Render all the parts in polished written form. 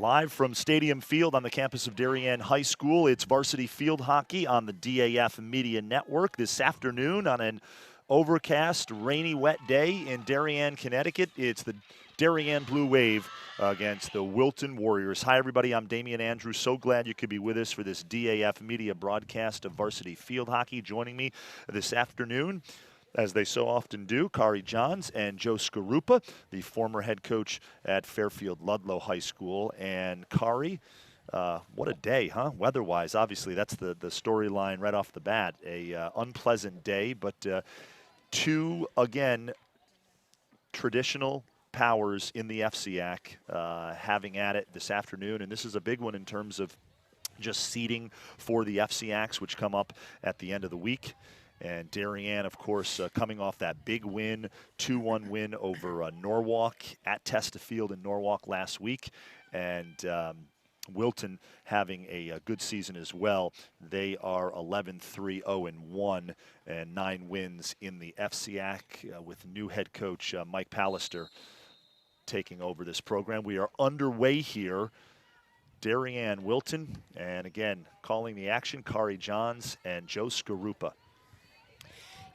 Live from Stadium Field on the campus of Darien High School, it's varsity field hockey on the DAF Media Network this afternoon on an overcast, rainy, wet day in Darien, Connecticut. It's the Darien Blue Wave against the Wilton Warriors. Hi, everybody. I'm Damian Andrews. So glad you could be with us for this DAF Media broadcast of varsity field hockey. Joining me this afternoon, as they so often do, Kari Johns and Joe Skarupa, the former head coach at Fairfield Ludlow High School. And Kari, what a day, huh? Weather-wise, obviously, that's the storyline right off the bat. A unpleasant day, but two, again, traditional powers in the FCIAC having at it this afternoon. And this is a big one in terms of just seeding for the FCIACs, which come up at the end of the week. And Darien, of course, coming off that big win, 2-1 win over Norwalk at Testafield in Norwalk last week. And Wilton having a good season as well. They are 11-3-0-1 and 9 wins in the FCIAC with new head coach Mike Pallister taking over this program. We are underway here. Darien, Wilton, and again, calling the action, Kari Johns and Joe Skarupa.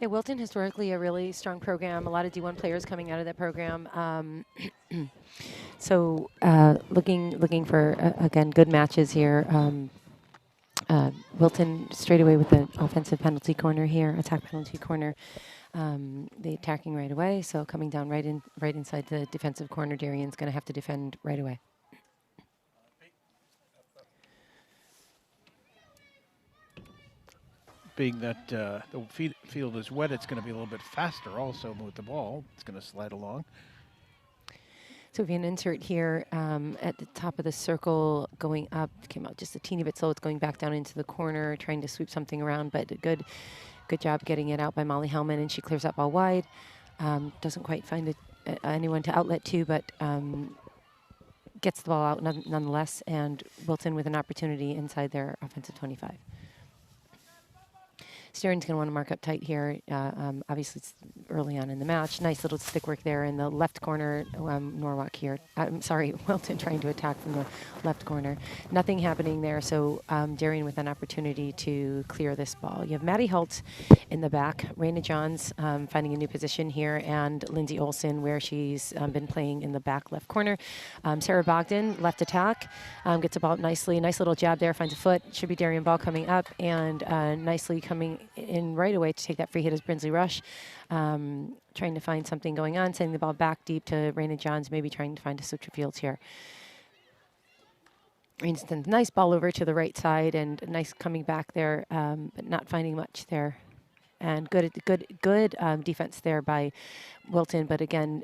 Yeah, Wilton, historically a really strong program. A lot of D1 players coming out of that program. So looking for, again, good matches here. Wilton straight away with the offensive penalty corner here, attack penalty corner. The attacking right away, so coming down right inside the defensive corner, Darien's going to have to defend right away. Being that the field is wet, it's going to be a little bit faster also with the ball. It's going to slide along. So we have an insert here at the top of the circle going up. Came out just a teeny bit slow. It's going back down into the corner, trying to sweep something around, but a good job getting it out by Molly Hellman, and she clears that ball wide. Doesn't quite find anyone to outlet to, but gets the ball out nonetheless, and Wilton with an opportunity inside their offensive 25. Darien's going to want to mark up tight here. Obviously, it's early on in the match. Nice little stick work there in the left corner. Norwalk here. I'm sorry, Wilton trying to attack from the left corner. Nothing happening there, so Darien with an opportunity to clear this ball. You have Maddie Holtz in the back. Raina Johns finding a new position here, and Lindsay Olson where she's been playing in the back left corner. Sarah Bogdan, left attack, gets the ball nicely. Nice little jab there, finds a foot. Should be Darien ball coming up, and nicely coming in right away to take that free hit is Brinsley Rush, trying to find something going on, sending the ball back deep to Raina Johns, maybe trying to find a switch of fields here. Raina, nice ball over to the right side, and nice coming back there, but not finding much there. And good defense there by Wilton, but again,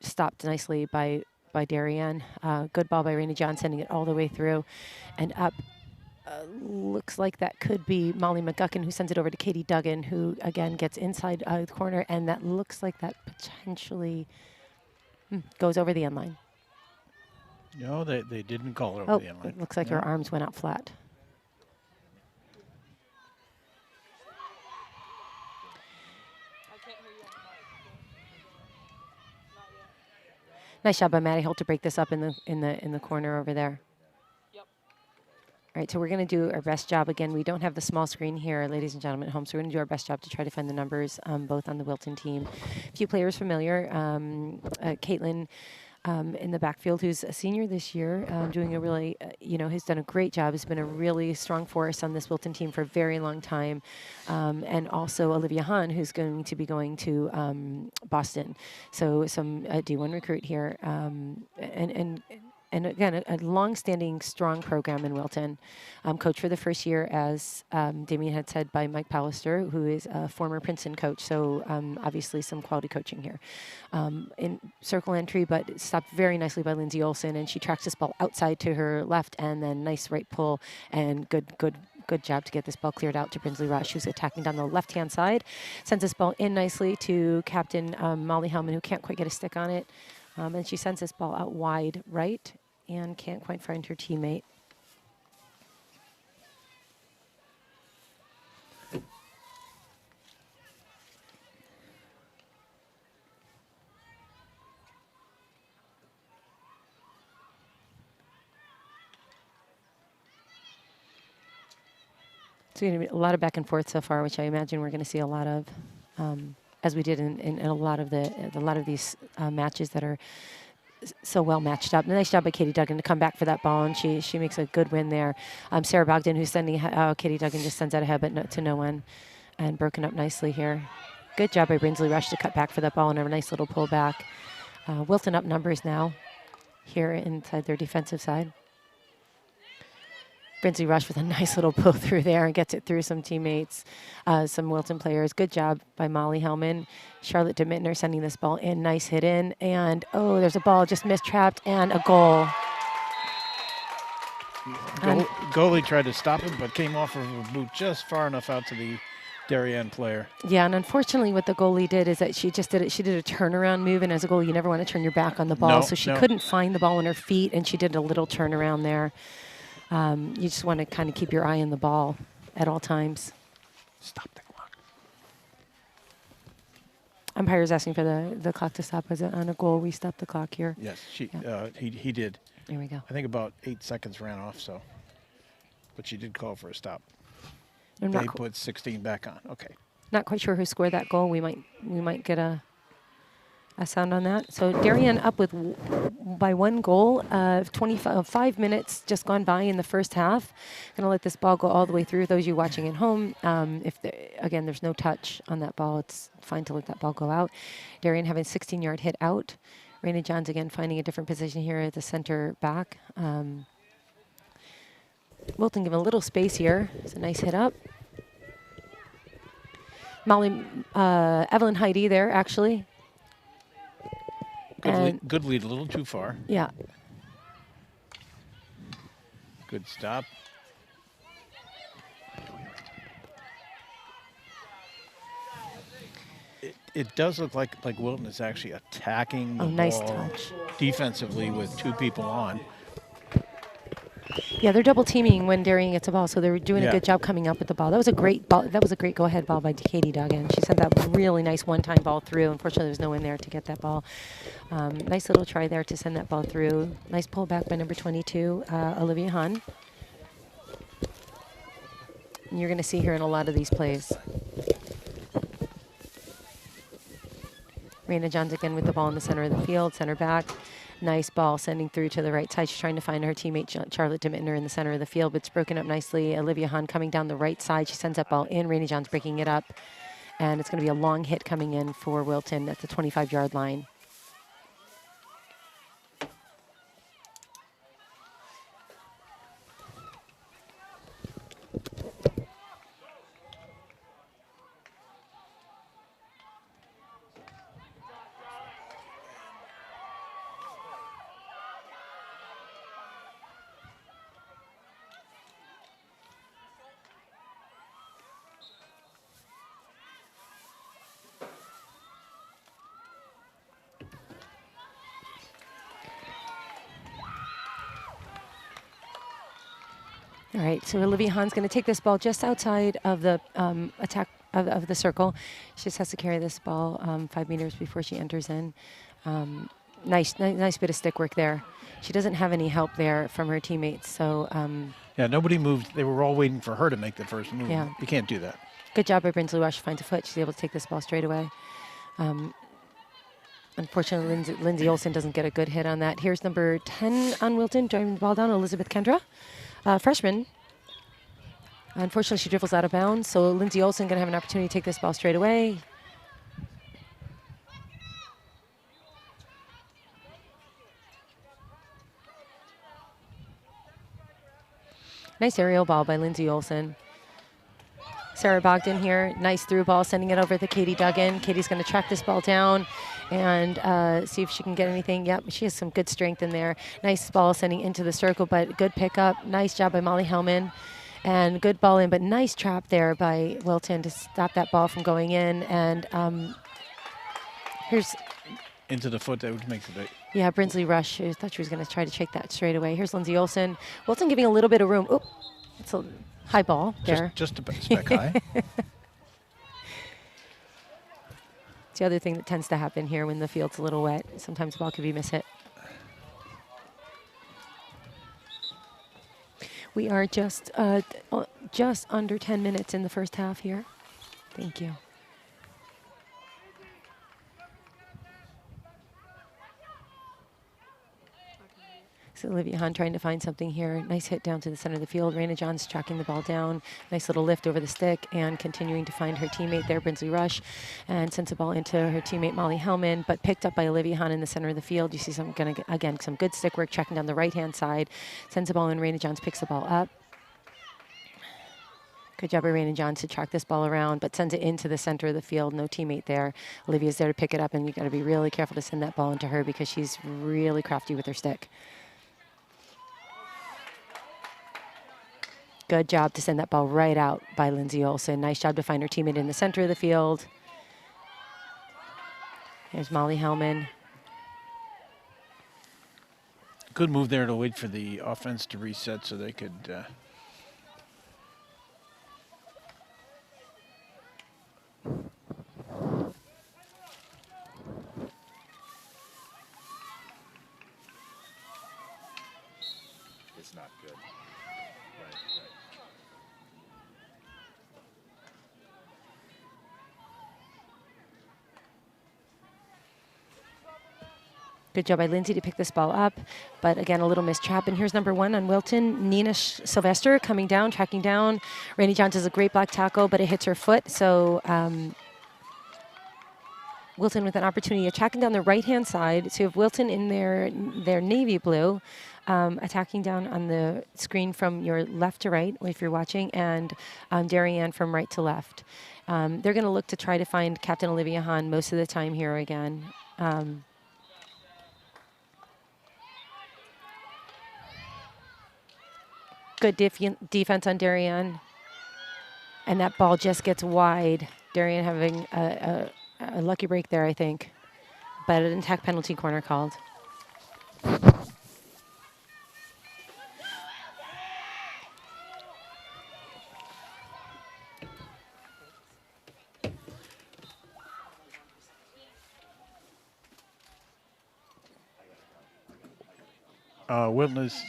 stopped nicely by Darien. Good ball by Raina Johns, sending it all the way through and up. Looks like that could be Molly McGuckin, who sends it over to Katie Duggan, who again gets inside the corner, and that looks like that potentially goes over the end line. No, they didn't call her over the end line. It looks like her arms went out flat. Nice job by Maddie Holt to break this up in the corner over there. All right, so we're going to do our best job. Again, we don't have the small screen here, ladies and gentlemen at home, so we're going to do our best job to try to find the numbers both on the Wilton team. A few players familiar. Caitlin in the backfield, who's a senior this year, doing a really, has done a great job. Has been a really strong force on this Wilton team for a very long time. And also Olivia Hahn, who's going to be going to Boston. So some D1 recruit here. And again, a long-standing, strong program in Wilton. Coached for the first year, as Damien had said, by Mike Pallister, who is a former Princeton coach. So obviously some quality coaching here. In circle entry, but stopped very nicely by Lindsay Olson, and she tracks this ball outside to her left, and then nice right pull, and good job to get this ball cleared out to Brinsley Rush, who's attacking down the left-hand side. Sends this ball in nicely to Captain Molly Hellman, who can't quite get a stick on it. And she sends this ball out wide right, and can't quite find her teammate. It's going to be a lot of back and forth so far, which I imagine we're going to see a lot of, as we did in a lot of these matches that are so well matched up. Nice job by Katie Duggan to come back for that ball, and she makes a good win there. Sarah Bogdan, who's sending, Katie Duggan just sends out ahead, but to no one, and broken up nicely here. Good job by Brinsley Rush to cut back for that ball and a nice little pullback. Wilton up numbers now here inside their defensive side. Brinsley Rush with a nice little pull through there and gets it through some teammates, some Wilton players. Good job by Molly Hellman. Charlotte DeMittner sending this ball in. Nice hit in. And, oh, there's a ball just mistrapped and a goal. Goalie tried to stop it, but came off of her boot just far enough out to the Darien player. Yeah, and unfortunately what the goalie did is that she did a turnaround move, and as a goalie, you never want to turn your back on the ball. So she couldn't find the ball on her feet, and she did a little turnaround there. You just want to kind of keep your eye on the ball at all times. Stop the clock. Umpire's asking for the clock to stop. Was it on a goal? We stopped the clock here. Yes, he did. There we go. I think about 8 seconds ran off, so. But she did call for a stop. I'm they put 16 back on. Okay. Not quite sure who scored that goal. We might get a sound on that. So Darien up by 1 goal. 5 minutes just gone by in the first half. Going to let this ball go all the way through. Those of you watching at home, again, there's no touch on that ball. It's fine to let that ball go out. Darien having a 16-yard hit out. Raina Johns again finding a different position here at the center back. Wilton given a little space here. It's a nice hit up. Evelyn Heidi there actually. Good lead, a little too far. Yeah. Good stop. It does look like Wilton is actually attacking the nice ball touch. defensively with 2 people on. Yeah, they're double teaming when Darien gets a ball, so they're doing a good job coming up with the ball. That was a great ball. That was a great go-ahead ball by Katie Duggan. She sent that really nice one-time ball through. Unfortunately, there's no one there to get that ball. Nice little try there to send that ball through. Nice pull back by number 22, Olivia Hahn. And you're going to see her in a lot of these plays. Raina Johns again with the ball in the center of the field, center back. Nice ball sending through to the right side. She's trying to find her teammate, Charlotte DeMittner, in the center of the field, but it's broken up nicely. Olivia Hahn coming down the right side. She sends that ball in. Raina Johns breaking it up. And it's going to be a long hit coming in for Wilton at the 25-yard line. All right, so Olivia Hahn's going to take this ball just outside of the attack of the circle. She just has to carry this ball 5 meters before she enters in. Nice bit of stick work there. She doesn't have any help there from her teammates, so. Yeah, nobody moved. They were all waiting for her to make the first move. Yeah. You can't do that. Good job by Brinsley Rush. Finds a foot. She's able to take this ball straight away. Unfortunately, Lindsay Olsen doesn't get a good hit on that. Here's number 10 on Wilton, driving the ball down, Elizabeth Kendra. Freshman. Unfortunately, she dribbles out of bounds, so Lindsay Olsen going to have an opportunity to take this ball straight away. Nice aerial ball by Lindsay Olsen. Sarah Bogdan here, nice through ball, sending it over to Katie Duggan. Katie's going to track this ball down and see if she can get anything. Yep, she has some good strength in there. Nice ball sending into the circle, but good pickup. Nice job by Molly Hellman. And good ball in, but nice trap there by Wilton to stop that ball from going in. And here's... Into the foot, that would make the bait. Yeah, Brinsley Rush. I thought she was going to try to take that straight away. Here's Lindsay Olsen. Wilton giving a little bit of room. Oop, it's a high ball there. Just a speck high. It's the other thing that tends to happen here when the field's a little wet. Sometimes the ball could be mishit. We are just under 10 minutes in the first half here. Thank you. So Olivia Hahn trying to find something here. Nice hit down to the center of the field. Raina Johns tracking the ball down. Nice little lift over the stick and continuing to find her teammate there, Brinsley Rush, and sends the ball into her teammate Molly Hellman, but picked up by Olivia Hahn in the center of the field. You see some good stick work checking down the right-hand side. Sends the ball in. Raina Johns picks the ball up. Good job by Raina Johns to track this ball around, but sends it into the center of the field. No teammate there. Olivia's there to pick it up, and you got to be really careful to send that ball into her because she's really crafty with her stick. Good job to send that ball right out by Lindsay Olson. Nice job to find her teammate in the center of the field. Here's Molly Hellman. Good move there to wait for the offense to reset so they could It's not good. Good job by Lindsay to pick this ball up, but again, a little missed trap. And here's number 1 on Wilton, Nina Sylvester coming down, tracking down. Raina Johns does a great block tackle, but it hits her foot. So Wilton with an opportunity of tracking down the right-hand side. So you have Wilton in their navy blue, attacking down on the screen from your left to right, if you're watching, and Darien from right to left. They're going to look to try to find Captain Olivia Hahn most of the time here again. Good defense on Darien. And that ball just gets wide. Darien having a lucky break there, I think. But an attack penalty corner called. Wilton has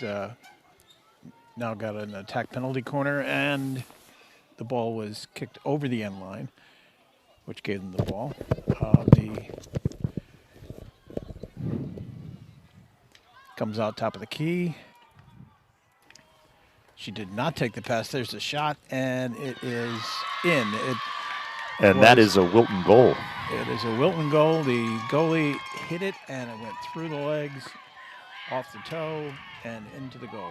now got an attack penalty corner, and the ball was kicked over the end line, which gave them the ball. Comes out top of the key. She did not take the pass. There's a shot, and it is in. And that is a Wilton goal. It is a Wilton goal. The goalie hit it, and it went through the legs, off the toe, and into the goal.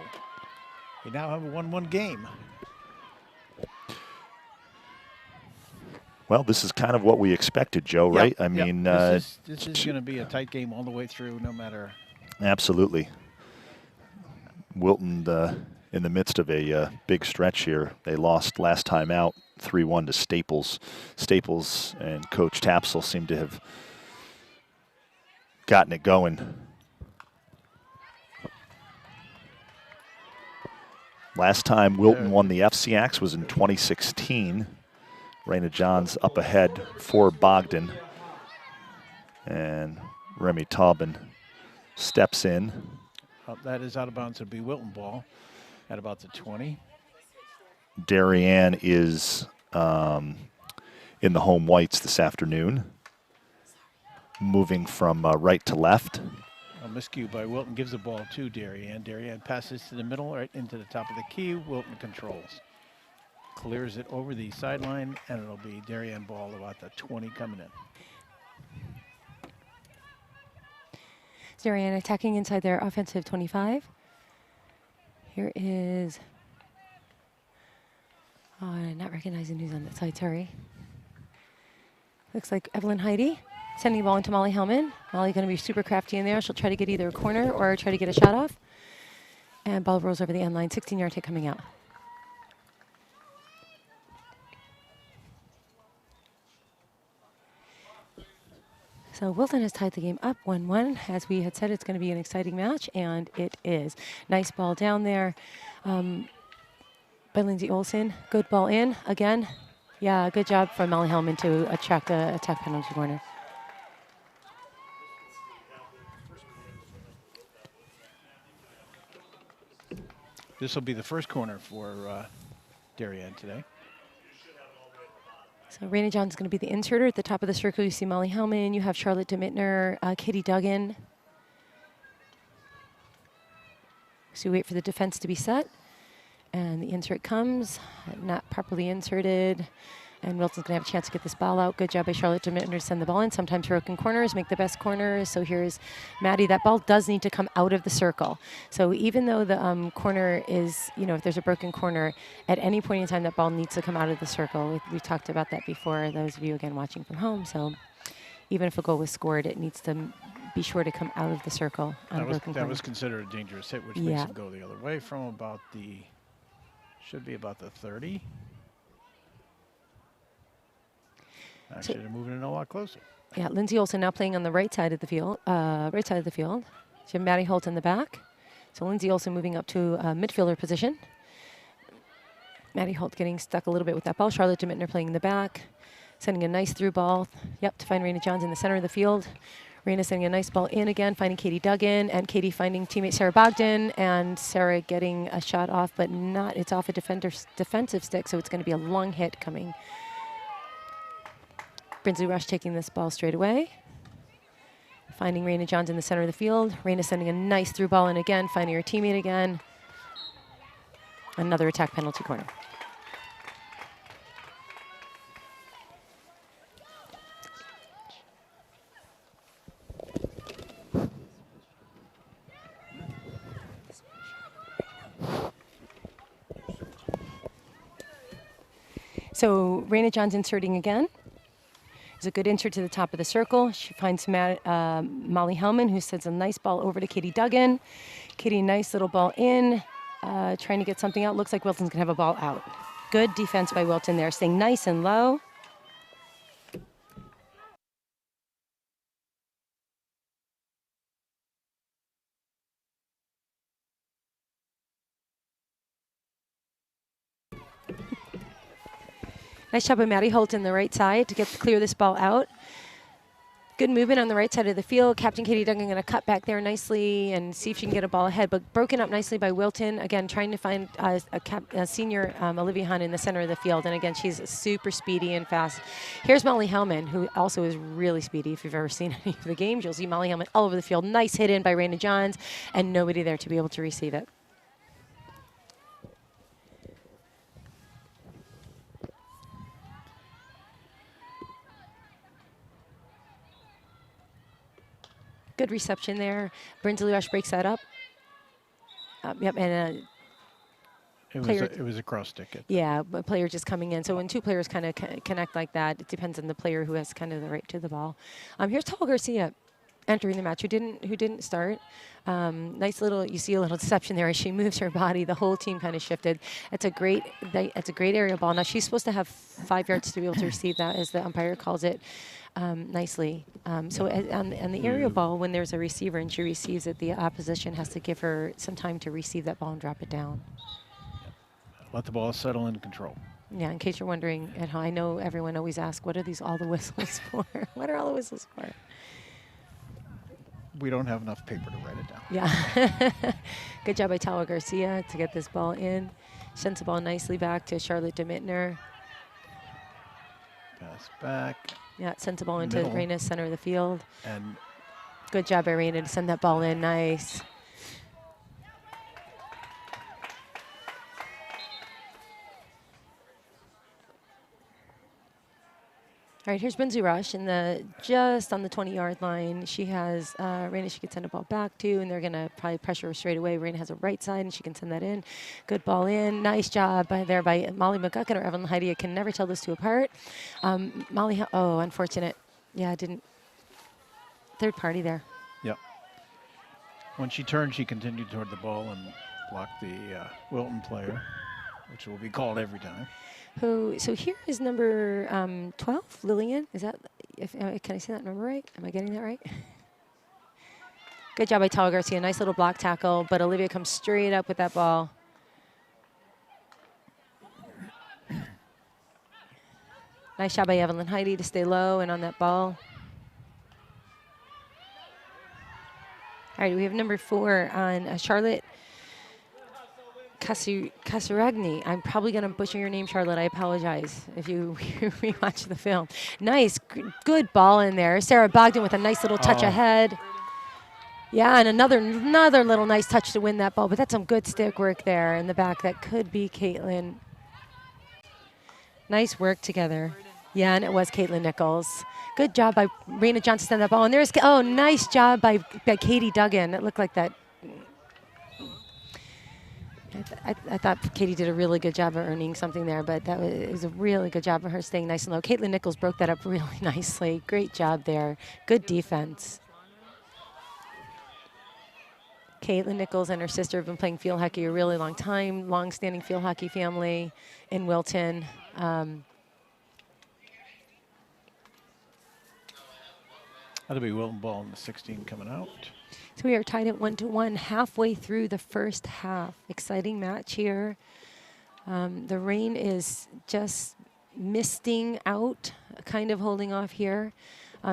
We now have a 1-1 game. Well, this is kind of what we expected, Joe, right? Yep, I mean, this is going to be a tight game all the way through, no matter. Absolutely. Wilton in the midst of a big stretch here. They lost last time out 3-1 to Staples. Staples and Coach Tapsell seem to have gotten it going. Last time Wilton won the FCIACs was in 2016. Raina Johns up ahead for Bogdan. And Remy Taubin steps in. That is out of bounds. It'll be Wilton ball at about the 20. Darien is in the home whites this afternoon, moving from right to left. A miscue by Wilton gives the ball to Darien. Darien passes to the middle, right into the top of the key. Wilton controls. Clears it over the sideline, and it'll be Darien ball about the 20 coming in. Darien attacking inside their offensive 25. Here is, I'm not recognizing who's on that side, sorry. Looks like Evelyn Heidi sending the ball into Molly Hellman. Molly going to be super crafty in there. She'll try to get either a corner or try to get a shot off. And ball rolls over the end line, 16-yard hit coming out. So Wilton has tied the game up 1-1. As we had said, it's going to be an exciting match, and it is. Nice ball down there by Lindsay Olson. Good ball in again. Yeah, good job from Molly Hellman to attract a attack penalty corner. This will be the first corner for Darien today. So Raina John's going to be the inserter. At the top of the circle, you see Molly Hellman. You have Charlotte DeMittner, Katie Duggan. So we wait for the defense to be set. And the insert comes, not properly inserted. And Wilton's going to have a chance to get this ball out. Good job by Charlotte DeMittner to send the ball in. Sometimes broken corners make the best corners. So here's Maddie. That ball does need to come out of the circle. So even though the corner is, if there's a broken corner, at any point in time, that ball needs to come out of the circle. We've talked about that before, those of you, again, watching from home. So even if a goal was scored, it needs to be sure to come out of the circle on a broken corner. That was considered a dangerous hit, which makes it go the other way from about the, should be about the 30. Actually, they're moving in a lot closer. Yeah, Lindsay Olsen now playing on the right side of the field. Right side of the field. So Maddie Holt in the back. So Lindsay Olsen moving up to midfielder position. Maddie Holt getting stuck a little bit with that ball. Charlotte DeMittner playing in the back, sending a nice through ball. Yep, to find Raina Johns in the center of the field. Raina sending a nice ball in again, finding Katie Duggan, and Katie finding teammate Sarah Bogdan, and Sarah getting a shot off, but not. It's off a defensive stick, so it's going to be a long hit coming. Brinsley Rush taking this ball straight away. Finding Raina Johns in the center of the field. Raina sending a nice through ball in again, finding her teammate again. Another attack penalty corner. So Raina Johns inserting again. It's a good insert to the top of the circle. She finds Molly Hellman, who sends a nice ball over to Katie Duggan. Katie, nice little ball in, trying to get something out. Looks like Wilton's going to have a ball out. Good defense by Wilton there, staying nice and low. Nice job by Maddie Holt in the right side to clear this ball out. Good movement on the right side of the field. Captain Katie Duggan going to cut back there nicely and see if she can get a ball ahead, but broken up nicely by Wilton. Again, trying to find a senior Olivia Hahn in the center of the field. And again, she's super speedy and fast. Here's Molly Hellman, who also is really speedy. If you've ever seen any of the games, you'll see Molly Hellman all over the field. Nice hit in by Raina Johns, and nobody there to be able to receive it. Good reception there. Brinsley Rush breaks that up. Yep, and it was a cross stick. Yeah, a player just coming in. So when two players kind of connect like that, it depends on the player who has kind of the right to the ball. Here's Tal Garcia entering the match, who didn't start. Nice little, you see a little deception there as she moves her body. The whole team kind of shifted. It's a great area ball. Now she's supposed to have 5 yards to be able to receive that, as the umpire calls it. Nicely. So on the aerial ball, when there's a receiver and she receives it, the opposition has to give her some time to receive that ball and drop it down. Let the ball settle and control. Yeah, in case you're wondering at home, I know everyone always asks, what are all the whistles for? What are all the whistles for? We don't have enough paper to write it down. Yeah. Good job by Tawa Garcia to get this ball in. Sends the ball nicely back to Charlotte DeMittner. Pass back. Yeah, sends the ball into Raina's center of the field. And good job by Raina to send that ball in. Nice. All right, here's Brinsley Rush, and just on the 20-yard line, she has Raina. She can send a ball back to, and they're gonna probably pressure her straight away. Raina has a right side, and she can send that in. Good ball in. Nice job by Molly McGuckin or Evelyn Heidi. I can never tell those two apart. Molly, oh, unfortunate. Yeah, I didn't. Third party there. Yep. When she turned, she continued toward the ball and blocked the Wilton player, which will be called every time. So here is number 12, Lillian. Is that, can I say that number right? Am I getting that right? Good job by Tawa Garcia. Nice little block tackle, but Olivia comes straight up with that ball. Nice job by Evelyn Heidi to stay low and on that ball. All right, we have number 4 on Charlotte. Casaragni. I'm probably going to butcher your name, Charlotte. I apologize if you rewatch the film. Nice, good ball in there. Sarah Bogdan with a nice little touch ahead. Yeah, and another little nice touch to win that ball. But that's some good stick work there in the back. That could be Caitlin. Nice work together. Yeah, and it was Caitlin Nichols. Good job by Raina Johnson to send that ball. And there's, oh, nice job by Katie Duggan. It looked like that. I thought Katie did a really good job of earning something there, but it was a really good job of her staying nice and low. Caitlin Nichols broke that up really nicely. Great job there. Good defense. Caitlin Nichols and her sister have been playing field hockey a really long time, long-standing field hockey family in Wilton. That'll be Wilton ball in the 16 coming out. So we are tied at 1-1 halfway through the first half. Exciting match here. The rain is just misting out, kind of holding off here.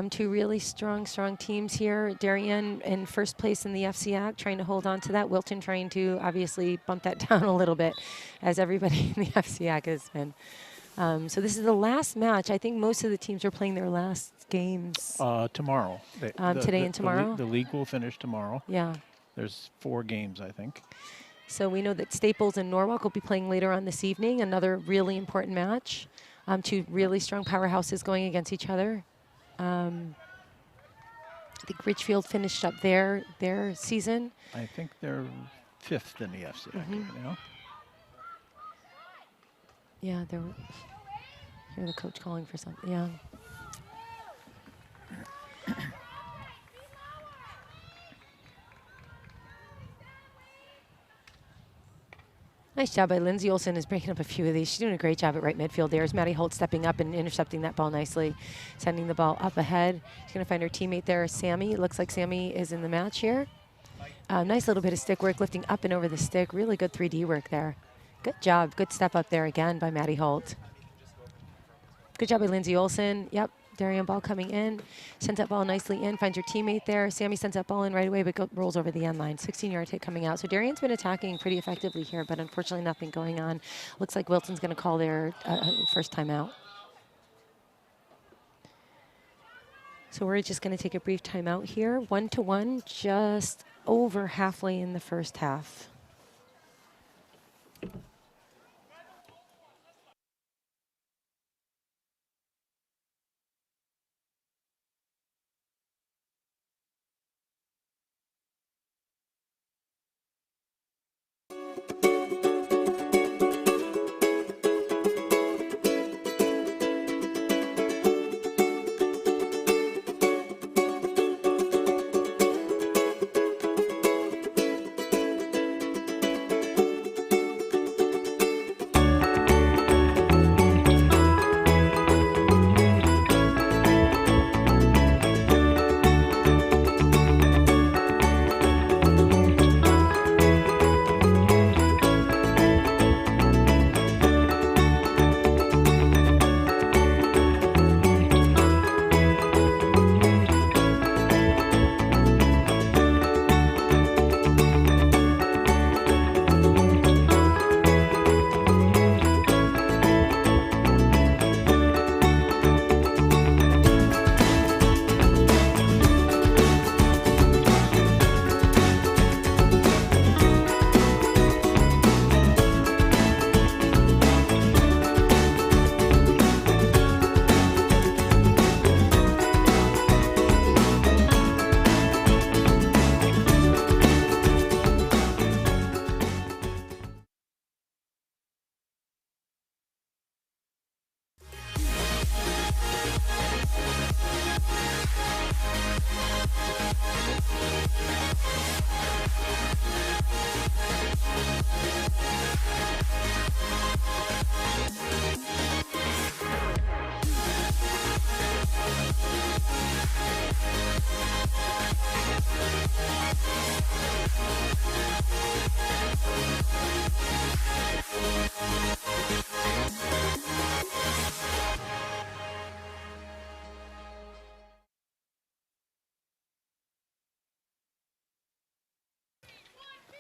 Two really strong teams here. Darien in first place in the FCIAC, trying to hold on to that. Wilton trying to obviously bump that down a little bit, as everybody in the FCIAC has been. So this is the last match. I think most of the teams are playing their last games. Tomorrow. Today and tomorrow? The league will finish tomorrow. Yeah. There's 4 games, I think. So we know that Staples and Norwalk will be playing later on this evening, another really important match. Two really strong powerhouses going against each other. I think Ridgefield finished up their season. I think they're 5th in the FCIAC right now. Yeah, hear the coach calling for something. Yeah. Nice job by Lindsay Olsen is breaking up a few of these. She's doing a great job at right midfield. There's Maddie Holt stepping up and intercepting that ball nicely, sending the ball up ahead. She's going to find her teammate there, Sammy. It looks like Sammy is in the match here. Nice little bit of stick work, lifting up and over the stick. Really good 3D work there. Good job. Good step up there again by Maddie Holt. Good job by Lindsay Olsen. Yep. Darien ball coming in. Sends that ball nicely in. Finds her teammate there. Sammy sends that ball in right away, but rolls over the end line. 16-yard hit coming out. So Darien's been attacking pretty effectively here, but unfortunately nothing going on. Looks like Wilton's going to call their first timeout. So we're just going to take a brief timeout here. 1-1, just over halfway in the first half.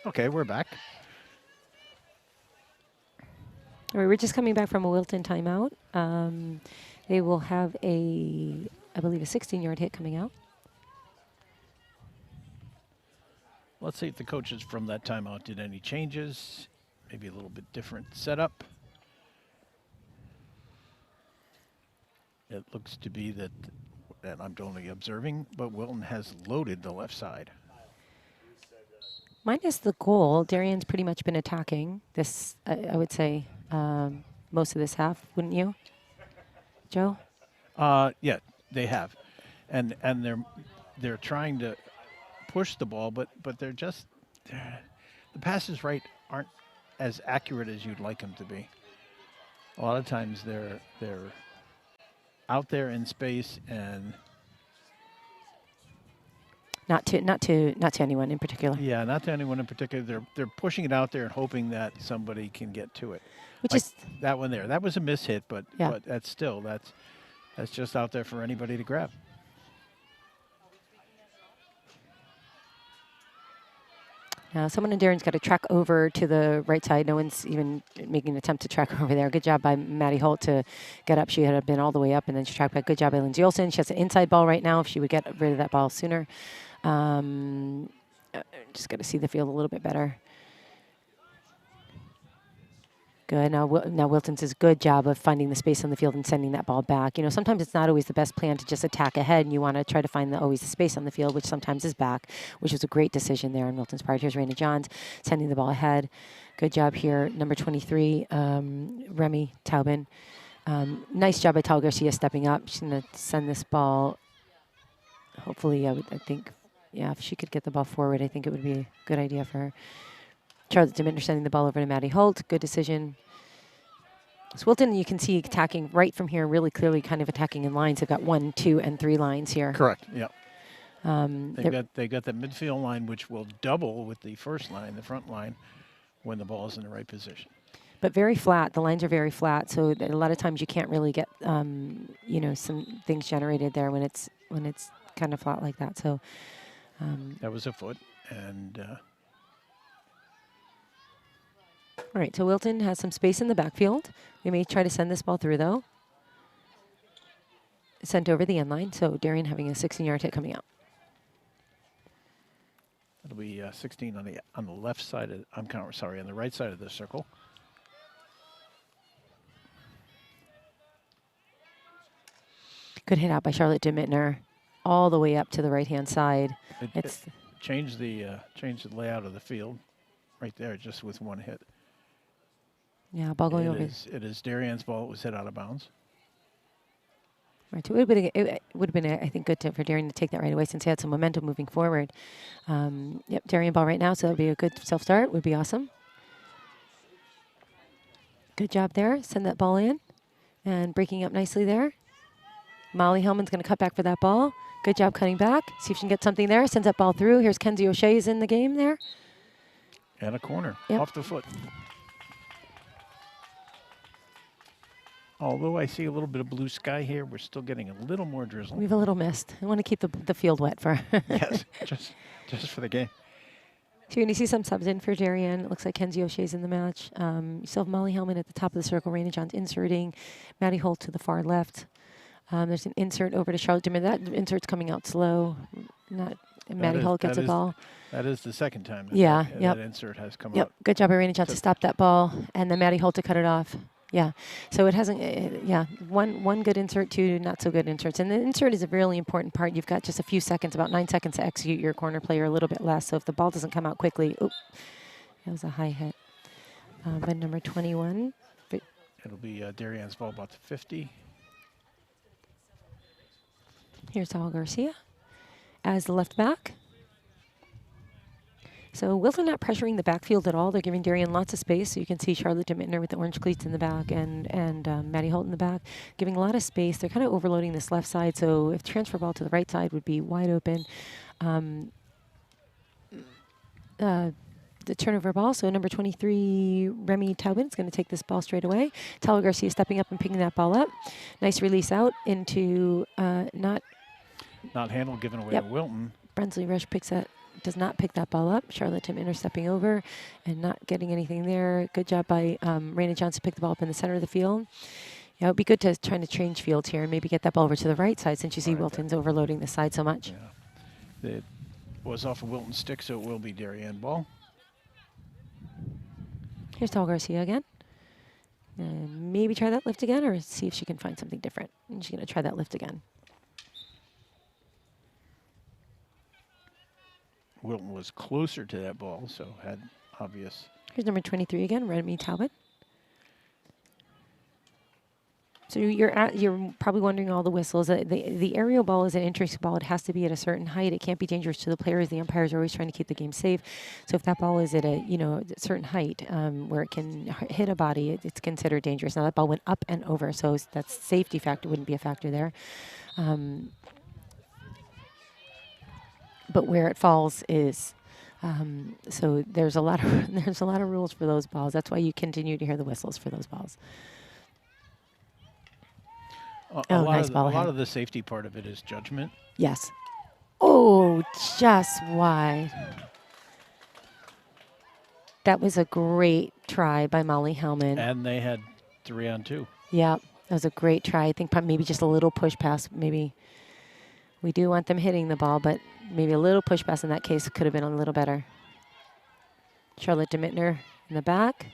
Okay, we're back. All right, we're just coming back from a Wilton timeout. They will have I believe, a 16-yard hit coming out. Let's see if the coaches from that timeout did any changes. Maybe a little bit different setup. It looks to be that, and I'm only observing, but Wilton has loaded the left side. Minus the goal, Darien's pretty much been attacking this, I would say, most of this half, wouldn't you, Joe? Yeah, they have, and they're trying to push the ball, but they're just the passes aren't as accurate as you'd like them to be. A lot of times they're out there in space and Not to anyone in particular. yeah, not to anyone in particular. They're pushing it out there and hoping that somebody can get to it. Which Like is that one there. That was a miss hit, but Yeah. but that's just out there for anybody to grab. Now, someone in Darien's got to track over to the right side. No one's even making an attempt to track over there. Good job by Maddie Holt to get up. She had been all the way up, and then she tracked back. Good job by Lindsay Olsen. She has an inside ball right now. If she would get rid of that ball sooner. Just got to see the field a little bit better. Good. Now Wilton's does a good job of finding the space on the field and sending that ball back. You know, sometimes it's not always the best plan to just attack ahead, and you want to try to find always the space on the field, which sometimes is back, which was a great decision there on Wilton's part. Here's Raina Johns sending the ball ahead. Good job here, number 23, Remy Taubin. Nice job by Tal Garcia stepping up. She's going to send this ball. Hopefully, I think, yeah, if she could get the ball forward, I think it would be a good idea for her. Charlotte Demitner sending the ball over to Maddie Holt. Good decision. So Wilton, you can see attacking right from here, really clearly kind of attacking in lines. They've got 1, 2, and 3 lines here. Correct. Yeah. They They're- got the midfield line, which will double with the first line, the front line, when the ball is in the right position. But very flat. The lines are very flat, so a lot of times you can't really get, you know, some things generated there when it's kind of flat like that. So That was a foot, and all right, so Wilton has some space in the backfield. They may try to send this ball through, though. Sent over the end line, so Darien having a 16-yard hit coming out. it'll be 16 on the left side of, on the right side of the circle. Good hit out by Charlotte Demitner, all the way up to the right-hand side. It changed the layout of the field right there just with one hit. Yeah, ball going over. It is Darien's ball. It was hit out of bounds. Right, so it would have been, I think, good for Darien to take that right away since he had some momentum moving forward. Yep, Darien ball right now, so that would be a good self-start. Would be awesome. Good job there. Send that ball in. And breaking up nicely there. Molly Hellman's going to cut back for that ball. Good job cutting back. See if she can get something there. Sends that ball through. Here's Kenzie O'Shea's in the game there. And a corner Yep. off the foot. Although I see a little bit of blue sky here, we're still getting a little more drizzle. We have a little mist. I want to keep the field wet for. Yes, just for the game. So you're going to see some subs in for Darien. It looks like Kenzie O'Shea's in the match. You still have Molly Hellman at the top of the circle. Raina Johns inserting. Maddie Holt to the far left. There's an insert over to Charlotte Demitner. That insert's coming out slow. Maddie Holt gets a ball. That is the second time that that insert has come Yep. out. Good job by Raina Johns to stop that ball. And then Maddie Holt to cut it off. Yeah. So it hasn't, one good insert, 2 not so good inserts. And the insert is a really important part. You've got just a few seconds, about 9 seconds to execute your corner play, or a little bit less. So if the ball doesn't come out quickly, that was a high hit. By number 21. It'll be Darien's ball about to 50. Here's Tal Garcia as the left back. So Wilton not pressuring the backfield at all. They're giving Darien lots of space. So you can see Charlotte Demitner with the orange cleats in the back and Maddie Holt in the back, giving a lot of space. They're kind of overloading this left side. So if transfer ball to the right side would be wide open. The turnover ball. So number 23, Remy Taubin, is going to take this ball straight away. Tal Garcia stepping up and picking that ball up. Nice release out into Not handled, given away Yep. to Wilton. Brensley Rush picks that does not pick that ball up. Charlotte Tim intercepting over and not getting anything there. Good job by Raina Johnson to pick the ball up in the center of the field. Yeah, it would be good to try to change fields here and maybe get that ball over to the right side since you see Wilton's overloading the side so much. Yeah. It was off of Wilton's stick, so it will be Darien ball. Here's Tal Garcia again. And maybe try that lift again or see if she can find something different. And she's going to try that lift again. Wilton was closer to that ball, so had obvious. Here's number 23 again, Remy Talbot. So you're probably wondering all the whistles. The aerial ball is an interesting ball. It has to be at a certain height. It can't be dangerous to the players. The umpires are always trying to keep the game safe. So if that ball is at a certain height where it can hit a body, it's considered dangerous. Now that ball went up and over, so that safety factor wouldn't be a factor there. But where it falls is. So there's a lot of rules for those balls. That's why you continue to hear the whistles for those balls. A nice ball lot ahead. of the safety part of it is judgment. Yes. Oh, just wide. That was a great try by Molly Hellman. And they had 3-on-2. Yeah, that was a great try. I think maybe just a little push pass. Maybe we do want them hitting the ball, but maybe a little push pass in that case could have been a little better. Charlotte DeMittner in the back.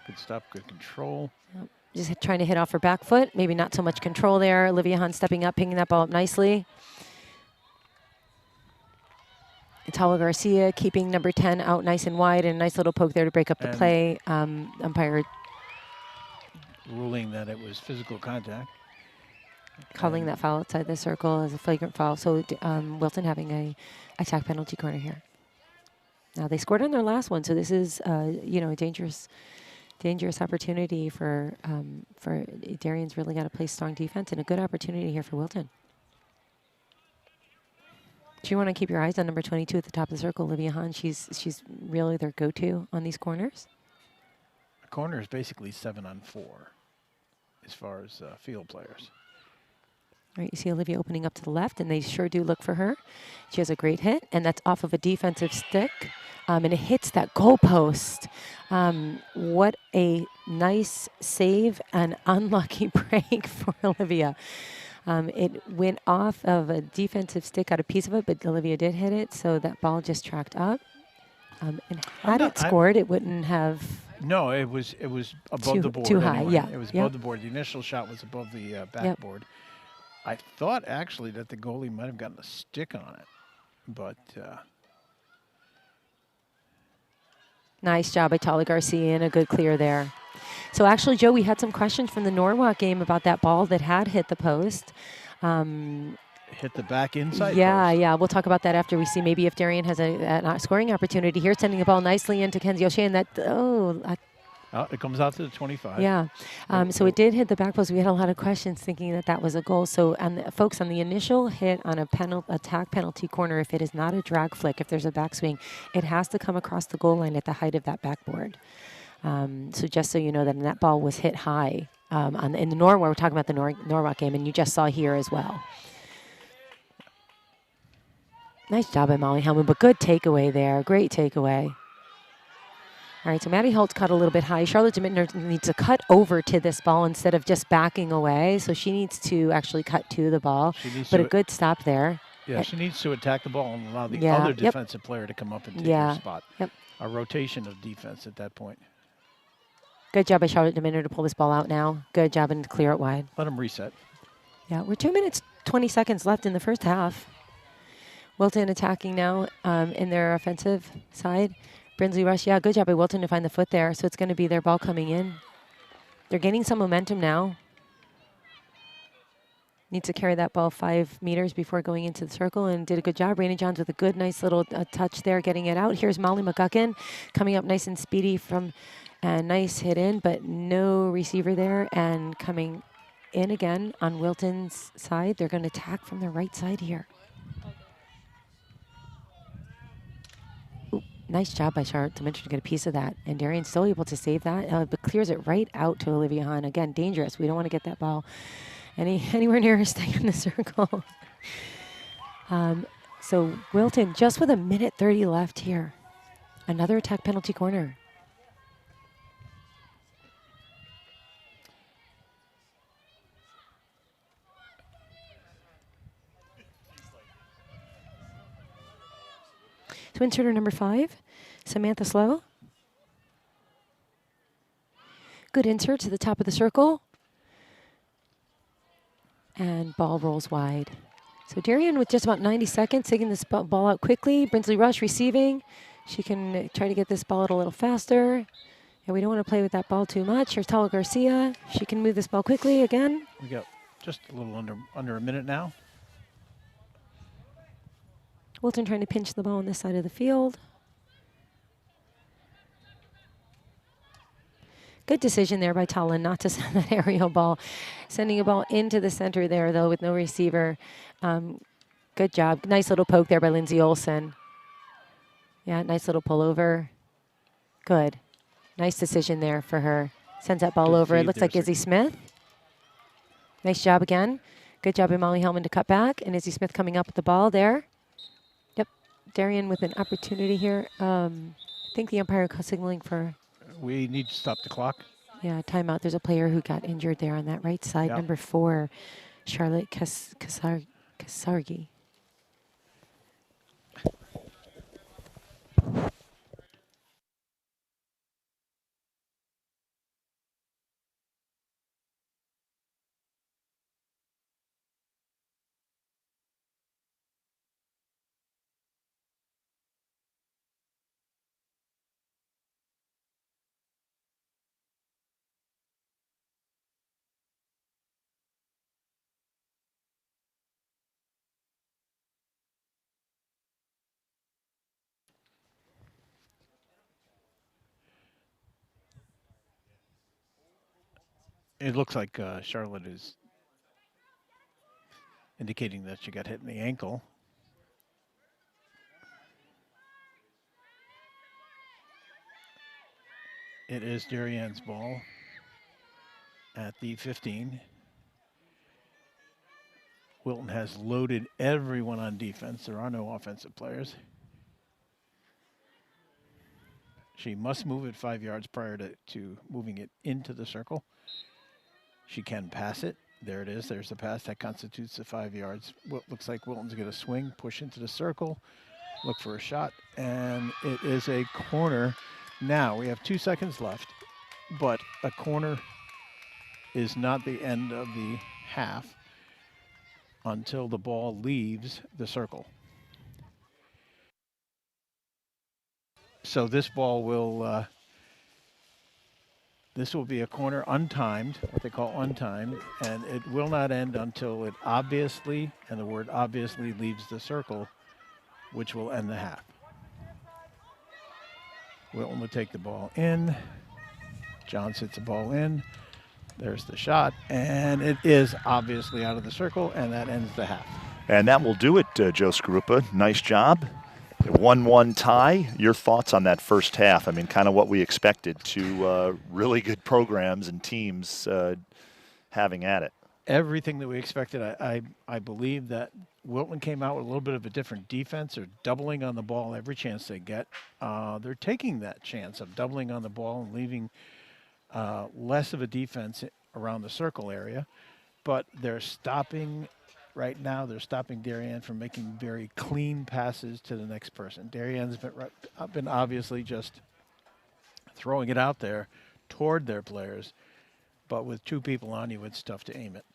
Good stop, good control. Yep. Just trying to hit off her back foot. Maybe not so much control there. Olivia Hahn stepping up, picking that ball up nicely. Italo Garcia keeping number 10 out nice and wide, and a nice little poke there to break up the play. Umpire ruling that it was physical contact. Calling that foul outside the circle as a flagrant foul. So Wilton having a attack penalty corner here. Now they scored on their last one, so this is a dangerous opportunity for Darien's really got to play strong defense and a good opportunity here for Wilton. Do you want to keep your eyes on number 22 at the top of the circle, Olivia Hahn? She's really their go-to on these corners. A corner is basically 7-on-4 as far as field players. All right, you see Olivia opening up to the left, and they sure do look for her. She has a great hit, and that's off of a defensive stick, and it hits that goalpost. What a nice save and unlucky break for Olivia. It went off of a defensive stick, got a piece of it, but Olivia did hit it, so that ball just tracked up. And had it scored, it wouldn't have. No, it was above the board. Too high, anyway. yeah. It was above the board. The initial shot was above the backboard. I thought actually that the goalie might have gotten a stick on it, but. Nice job by Tala Garcia and a good clear there. So actually, Joe, we had some questions from the Norwalk game about that ball that had hit the post. Hit the back inside post. Yeah. We'll talk about that after we see maybe if Darien has a scoring opportunity here. Sending the ball nicely into Kenzie O'Shea, and it comes out to the 25. Yeah. So it did hit the back post. We had a lot of questions thinking that was a goal. So, folks, on the initial hit on a attack penalty corner, if it is not a drag flick, if there's a backswing, it has to come across the goal line at the height of that backboard. So just so you know that ball was hit high in the Norwalk. We're talking about the Norwalk game, and you just saw here as well. Nice job by Molly Hellman, but good takeaway there. Great takeaway. All right, so Maddie Holtz cut a little bit high. Charlotte DeMittner needs to cut over to this ball instead of just backing away. So she needs to actually cut to the ball. But a good stop there. Yeah, she needs to attack the ball and allow the other defensive player to come up and take her spot. Yep. A rotation of defense at that point. Good job by Charlotte DeMittner to pull this ball out now. Good job and clear it wide. Let them reset. Yeah, we're 2 minutes, 20 seconds left in the first half. Wilton attacking now in their offensive side. Brinsley Rush, good job by Wilton to find the foot there. So it's going to be their ball coming in. They're gaining some momentum now. Needs to carry that ball 5 meters before going into the circle, and did a good job. Raina Johns with a good, nice little touch there, getting it out. Here's Molly McGuckin coming up nice and speedy from a nice hit in, but no receiver there. And coming in again on Wilton's side. They're going to attack from the right side here. Nice job by Charlotte DeMittner to get a piece of that. And Darien's still able to save that, but clears it right out to Olivia Hahn. Again, dangerous. We don't want to get that ball anywhere near her staying in the circle. So Wilton just with 1:30 left here. Another attack penalty corner. So inserter number 5, Samantha Slow. Good insert to the top of the circle. And ball rolls wide. So Darien with just about 90 seconds, taking this ball out quickly. Brinsley Rush receiving. She can try to get this ball out a little faster. And we don't want to play with that ball too much. Here's Tala Garcia. She can move this ball quickly again. We got just a little under a minute now. Wilton trying to pinch the ball on this side of the field. Good decision there by Tala not to send that aerial ball. Sending a ball into the center there, though, with no receiver. Good job. Nice little poke there by Lindsay Olson. Yeah, nice little pullover. Good. Nice decision there for her. Sends that ball Good over. It feed looks there, like Izzy Smith. Nice job again. Good job by Molly Hellman to cut back. And Izzy Smith coming up with the ball there. Yep. Darien with an opportunity here. I think the umpire signaling for... We need to stop the clock. Yeah, timeout. There's a player who got injured there on that right side. Yep. Number 4, Charlotte Kasargi. It looks like Charlotte is indicating that she got hit in the ankle. It is Darienne's ball at the 15. Wilton has loaded everyone on defense. There are no offensive players. She must move it 5 yards prior to moving it into the circle. She can pass it. There it is. There's the pass. That constitutes the 5 yards. Looks like Wilton's going to swing, push into the circle, look for a shot, and it is a corner. Now, we have 2 seconds left, but a corner is not the end of the half until the ball leaves the circle. So this ball will, this will be a corner untimed, what they call untimed, and it will not end until it obviously, and the word obviously, leaves the circle, which will end the half. Wilton will take the ball in. Johns hits the ball in. There's the shot, and it is obviously out of the circle, and that ends the half. And that will do it, Joe Scarupa. Nice job. 1-1 tie. Your thoughts on that first half? I mean, kind of what we expected. Two really good programs and teams having at it. Everything that we expected. I believe that Wilton came out with a little bit of a different defense. They're doubling on the ball every chance they get. They're taking that chance of doubling on the ball and leaving less of a defense around the circle area. But they're stopping, right now, they're stopping Darien from making very clean passes to the next person. Darien's been obviously just throwing it out there toward their players. But with 2 people on you, it's tough to aim it.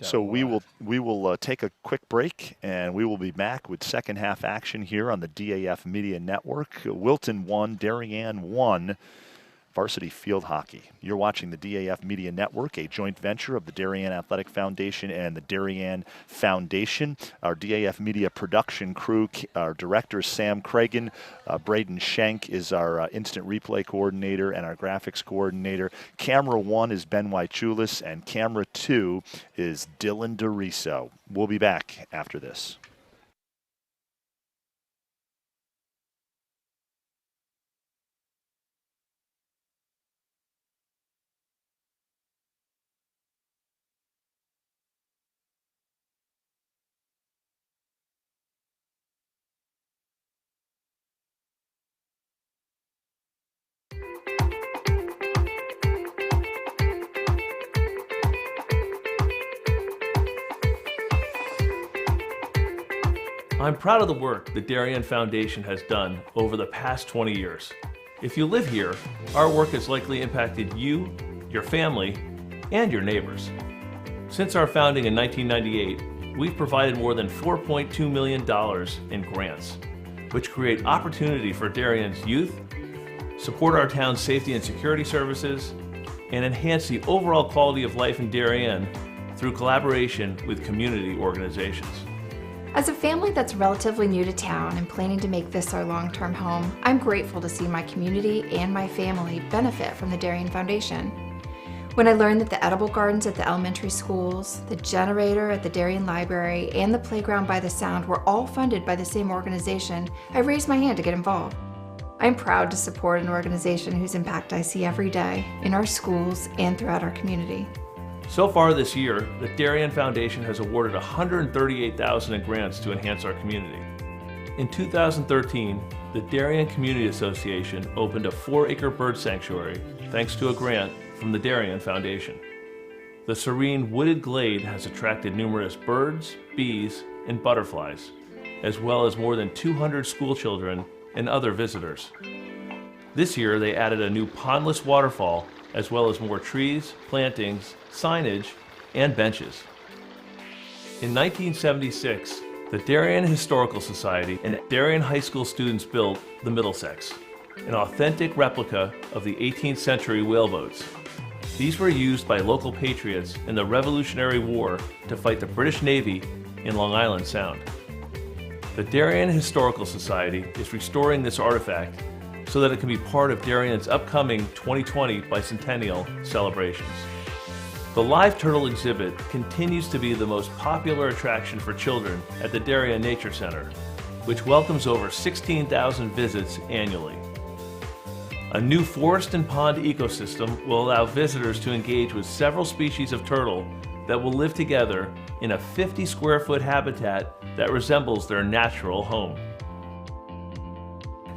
So we will take a quick break, and we will be back with second half action here on the DAF Media Network. Wilton 1, Darien 1. Varsity Field Hockey. You're watching the DAF Media Network, a joint venture of the Darien Athletic Foundation and the Darien Foundation. Our DAF Media production crew, our director Sam Cragen, Braden Schenk is our instant replay coordinator and our graphics coordinator. Camera 1 is Ben Wychulis, and camera 2 is Dylan DeRiso. We'll be back after this. I'm proud of the work the Darien Foundation has done over the past 20 years. If you live here, our work has likely impacted you, your family, and your neighbors. Since our founding in 1998, we've provided more than $4.2 million in grants, which create opportunity for Darien's youth, support our town's safety and security services, and enhance the overall quality of life in Darien through collaboration with community organizations. As a family that's relatively new to town and planning to make this our long-term home, I'm grateful to see my community and my family benefit from the Darien Foundation. When I learned that the edible gardens at the elementary schools, the generator at the Darien Library, and the playground by the Sound were all funded by the same organization, I raised my hand to get involved. I'm proud to support an organization whose impact I see every day in our schools and throughout our community. So far this year, the Darien Foundation has awarded $138,000 in grants to enhance our community. In 2013, the Darien Community Association opened a 4-acre bird sanctuary thanks to a grant from the Darien Foundation. The serene wooded glade has attracted numerous birds, bees, and butterflies, as well as more than 200 school children and other visitors. This year, they added a new pondless waterfall, as well as more trees, plantings, signage, and benches. In 1976, the Darien Historical Society and Darien High School students built the Middlesex, an authentic replica of the 18th century whaleboats. These were used by local patriots in the Revolutionary War to fight the British Navy in Long Island Sound. The Darien Historical Society is restoring this artifact so that it can be part of Darien's upcoming 2020 bicentennial celebrations. The live turtle exhibit continues to be the most popular attraction for children at the Darien Nature Center, which welcomes over 16,000 visits annually. A new forest and pond ecosystem will allow visitors to engage with several species of turtle that will live together in a 50-square-foot habitat that resembles their natural home.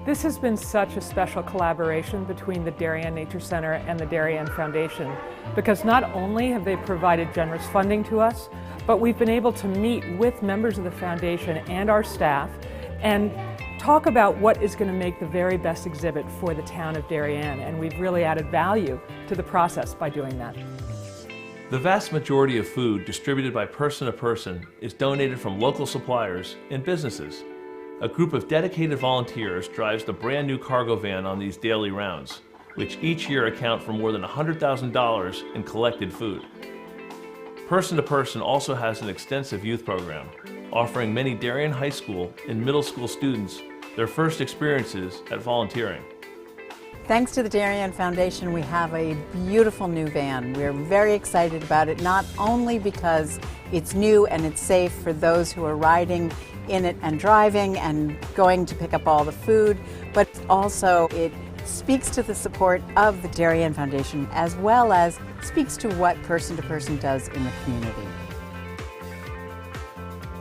This has been such a special collaboration between the Darien Nature Center and the Darien Foundation, because not only have they provided generous funding to us, but we've been able to meet with members of the foundation and our staff and talk about what is going to make the very best exhibit for the town of Darien, and we've really added value to the process by doing that. The vast majority of food distributed by Person to Person is donated from local suppliers and businesses. A group of dedicated volunteers drives the brand new cargo van on these daily rounds, which each year account for more than $100,000 in collected food. Person to Person also has an extensive youth program, offering many Darien High School and middle school students their first experiences at volunteering. Thanks to the Darien Foundation, we have a beautiful new van. We're very excited about it, not only because it's new and it's safe for those who are riding in it and driving and going to pick up all the food, but also it speaks to the support of the Darien Foundation, as well as speaks to what Person to Person does in the community.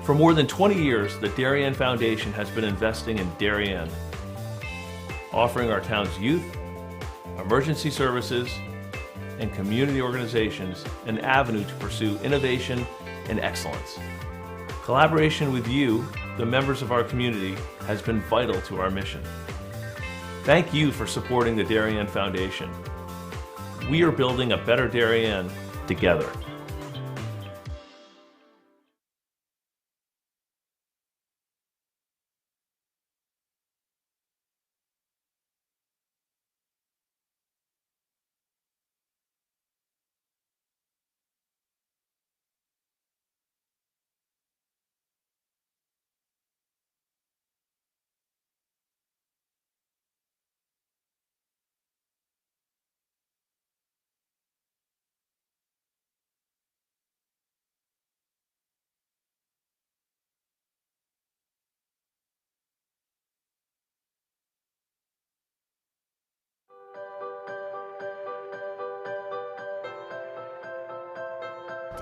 For more than 20 years, the Darien Foundation has been investing in Darien, offering our town's youth, emergency services, and community organizations an avenue to pursue innovation and excellence. Collaboration with you, the members of our community, has been vital to our mission. Thank you for supporting the Darien Foundation. We are building a better Darien together.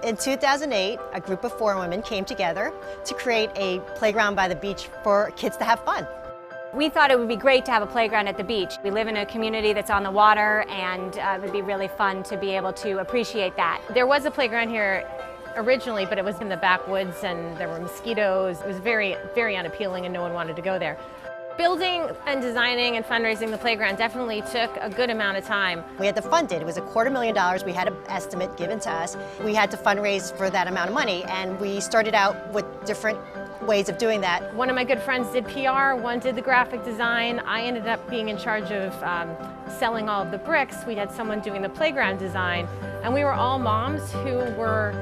In 2008, a group of 4 women came together to create a playground by the beach for kids to have fun. We thought it would be great to have a playground at the beach. We live in a community that's on the water, and it would be really fun to be able to appreciate that. There was a playground here originally, but it was in the backwoods and there were mosquitoes. It was very, very unappealing and no one wanted to go there. Building and designing and fundraising the playground definitely took a good amount of time. We had to fund it. It was $250,000. We had an estimate given to us. We had to fundraise for that amount of money, and we started out with different ways of doing that. One of my good friends did PR, one did the graphic design. I ended up being in charge of selling all of the bricks. We had someone doing the playground design, and we were all moms who were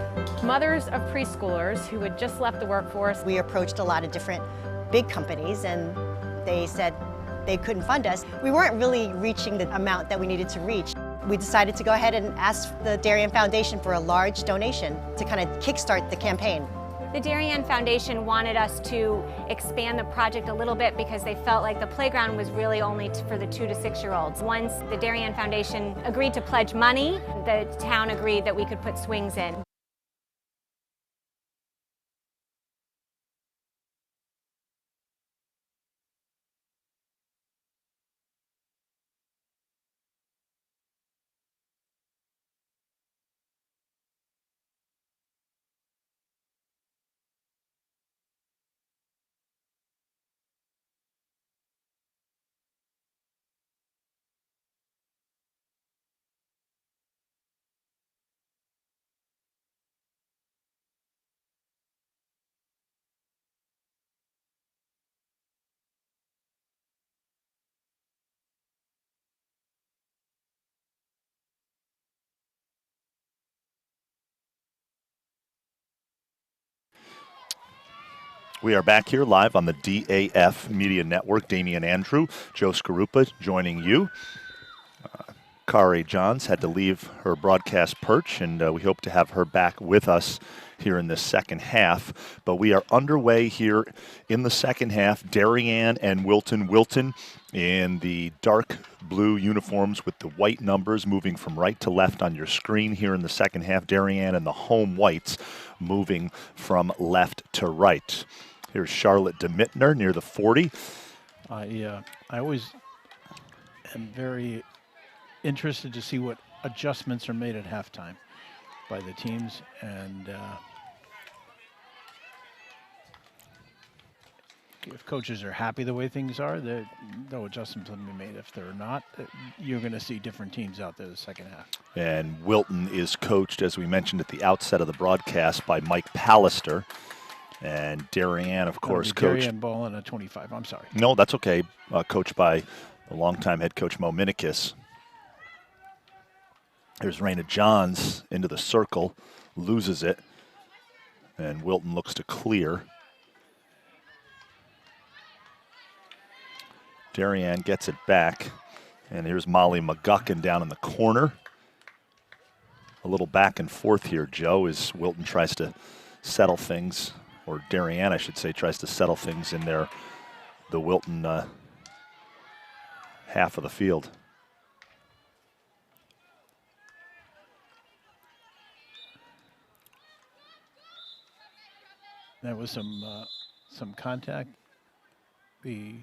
mothers of preschoolers who had just left the workforce. We approached a lot of different big companies, and they said they couldn't fund us. We weren't really reaching the amount that we needed to reach. We decided to go ahead and ask the Darien Foundation for a large donation to kind of kickstart the campaign. The Darien Foundation wanted us to expand the project a little bit because they felt like the playground was really only for the 2 to 6-year-olds. Once the Darien Foundation agreed to pledge money, the town agreed that we could put swings in. We are back here live on the DAF Media Network. Damian Andrew, Joe Scarupa joining you. Kari Johns had to leave her broadcast perch, and we hope to have her back with us here in the second half. But we are underway here in the second half. Darien and Wilton. Wilton in the dark blue uniforms with the white numbers moving from right to left on your screen here in the second half. Darien and the home whites moving from left to right. Here's Charlotte DeMittner near the 40. I always am very interested to see what adjustments are made at halftime by the teams, and if coaches are happy the way things are, no adjustments will be made. If they're not, you're going to see different teams out there the second half. And Wilton is coached, as we mentioned at the outset of the broadcast, by Mike Pallister. And Darien, of course, coached. Darien ball and a 25. I'm sorry. No, that's okay. Coached by the longtime head coach Mo Minikis. Here's Raina Johns into the circle, loses it, and Wilton looks to clear. Darien gets it back, and here's Molly McGuckin down in the corner. A little back and forth here, Joe, as Wilton tries to settle things, or Darien, I should say, tries to settle things in the Wilton half of the field. There was some contact. The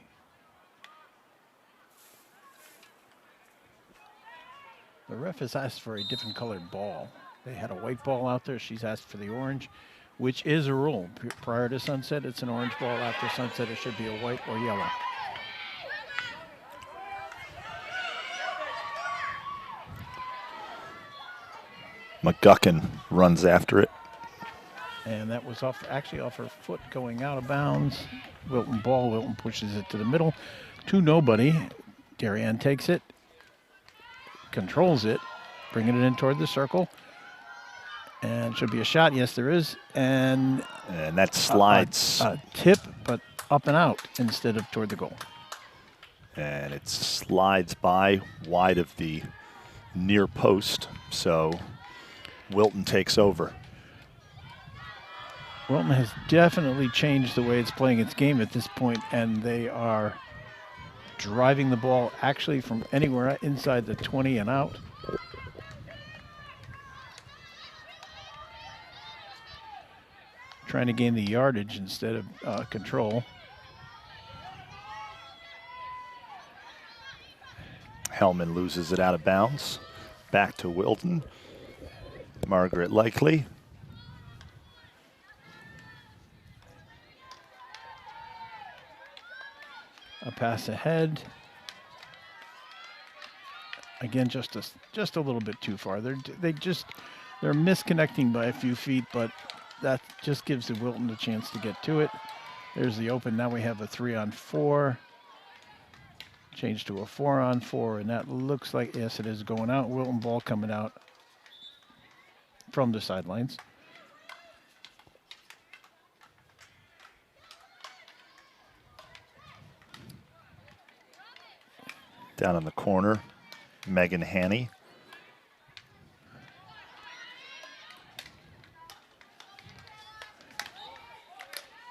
ref has asked for a different colored ball. They had a white ball out there. She's asked for the orange, which is a rule. Prior to sunset, it's an orange ball. After sunset, it should be a white or yellow. McGuckin runs after it. And that was actually off her foot going out of bounds. Wilton ball. Wilton pushes it to the middle to nobody. Darien takes it, controls it, bringing it in toward the circle. And should be a shot. Yes, there is. And that slides. A tip, but up and out instead of toward the goal. And it slides by wide of the near post. So Wilton takes over. Wilton has definitely changed the way it's playing its game at this point, and they are driving the ball actually from anywhere inside the 20 and out. Trying to gain the yardage instead of control. Hellman loses it out of bounds. Back to Wilton. Margaret Likely. A pass ahead. Again, just a little bit too far. They're misconnecting by a few feet, but that just gives the Wilton a chance to get to it. There's the open. Now we have a 3-on-4. Change to a 4-on-4, and that looks like, yes, it is going out. Wilton ball coming out from the sidelines. Down in the corner, Megan Haney.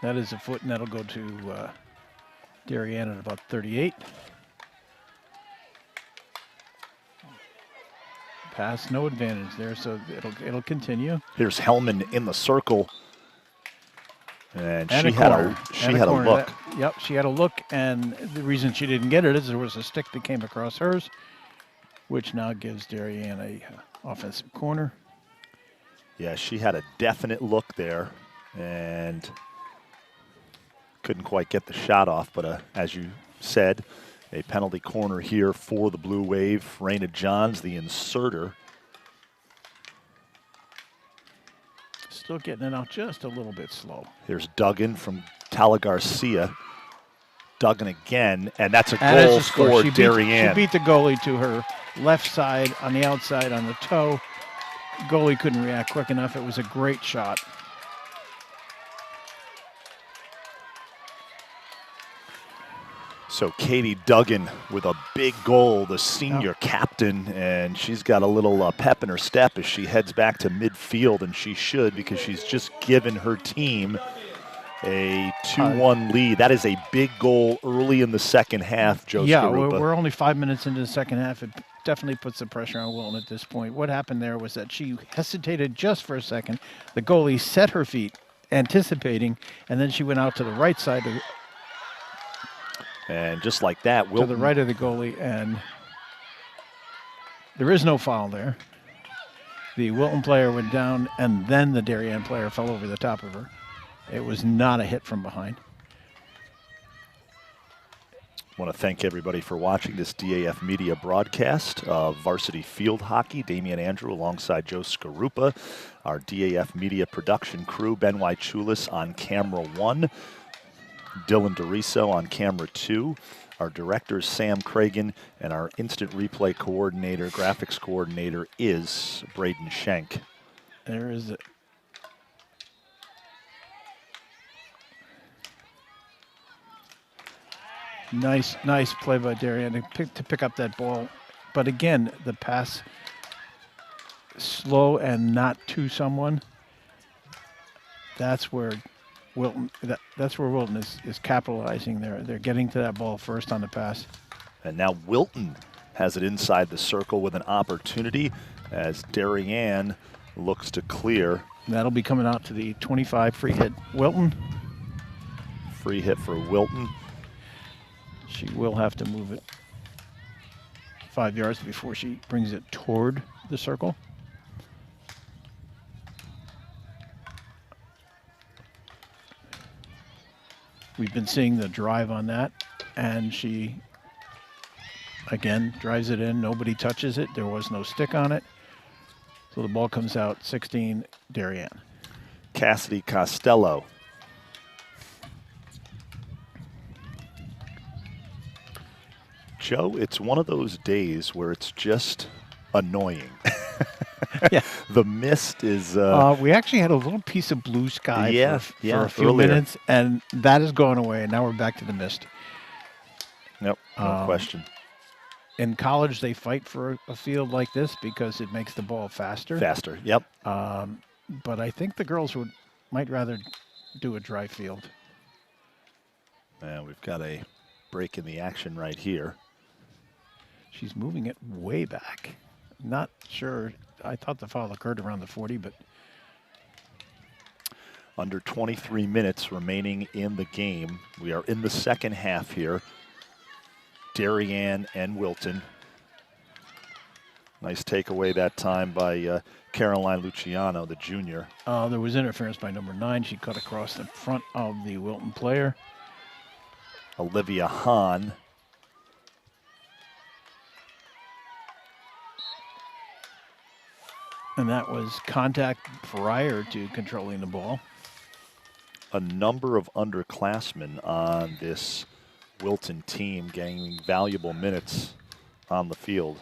That is a foot, and that'll go to Darien at about 38. Pass, no advantage there, so it'll continue. Here's Hellman in the circle, and she a had corner. a look. Yep, she had a look, and the reason she didn't get it is there was a stick that came across hers, which now gives Darien a offensive corner. Yeah, she had a definite look there, and couldn't quite get the shot off, but as you said, a penalty corner here for the Blue Wave. Raina Johns, the inserter. Still getting it out just a little bit slow. Here's Duggan from Tala Garcia. Duggan again, and that's a goal for Darien. She beat the goalie to her left side on the outside on the toe. Goalie couldn't react quick enough. It was a great shot. So Katie Duggan with a big goal, the senior captain, and she's got a little pep in her step as she heads back to midfield, and she should, because she's just given her team a 2-1 lead. That is a big goal early in the second half, Joe Skarupa. We're only 5 minutes into the second half. It definitely puts the pressure on Wilton at this point. What happened there was that she hesitated just for a second. The goalie set her feet, anticipating, and then she went out to the right side and just like that, Wilton to the right of the goalie, and there is no foul there. The Wilton player went down, and then the Darien player fell over the top of her. It was not a hit from behind. I want to thank everybody for watching this DAF Media broadcast of Varsity Field Hockey. Damian Andrew alongside Joe Skarupa, our DAF Media production crew, Ben Wychulis on camera 1, Dylan DeRiso on camera 2, our director Sam Cragen, and our instant replay coordinator, graphics coordinator is Braden Schenk. There is Nice play by Darien to pick up that ball. But again, the pass slow and not to someone. That's where Wilton is capitalizing. They're getting to that ball first on the pass. And now Wilton has it inside the circle with an opportunity as Darien looks to clear. And that'll be coming out to the 25 free hit. Wilton. Free hit for Wilton. She will have to move it 5 yards before she brings it toward the circle. We've been seeing the drive on that, and she, again, drives it in. Nobody touches it. There was no stick on it. So the ball comes out 16, Darien. Cassidy Costello. Joe, it's one of those days where it's just annoying. Yeah. The mist is... we actually had a little piece of blue sky for a few earlier. minutes, and that is going away, and now we're back to the mist. Yep, no question. In college, they fight for a field like this because it makes the ball faster. Faster, yep. But I think the girls might rather do a dry field. And we've got a break in the action right here. She's moving it way back. Not sure. I thought the foul occurred around the 40, but... Under 23 minutes remaining in the game. We are in the second half here. Darien and Wilton. Nice takeaway that time by Caroline Luciano, the junior. There was interference by number 9. She cut across the front of the Wilton player. Olivia Hahn. And that was contact prior to controlling the ball. A number of underclassmen on this Wilton team gaining valuable minutes on the field.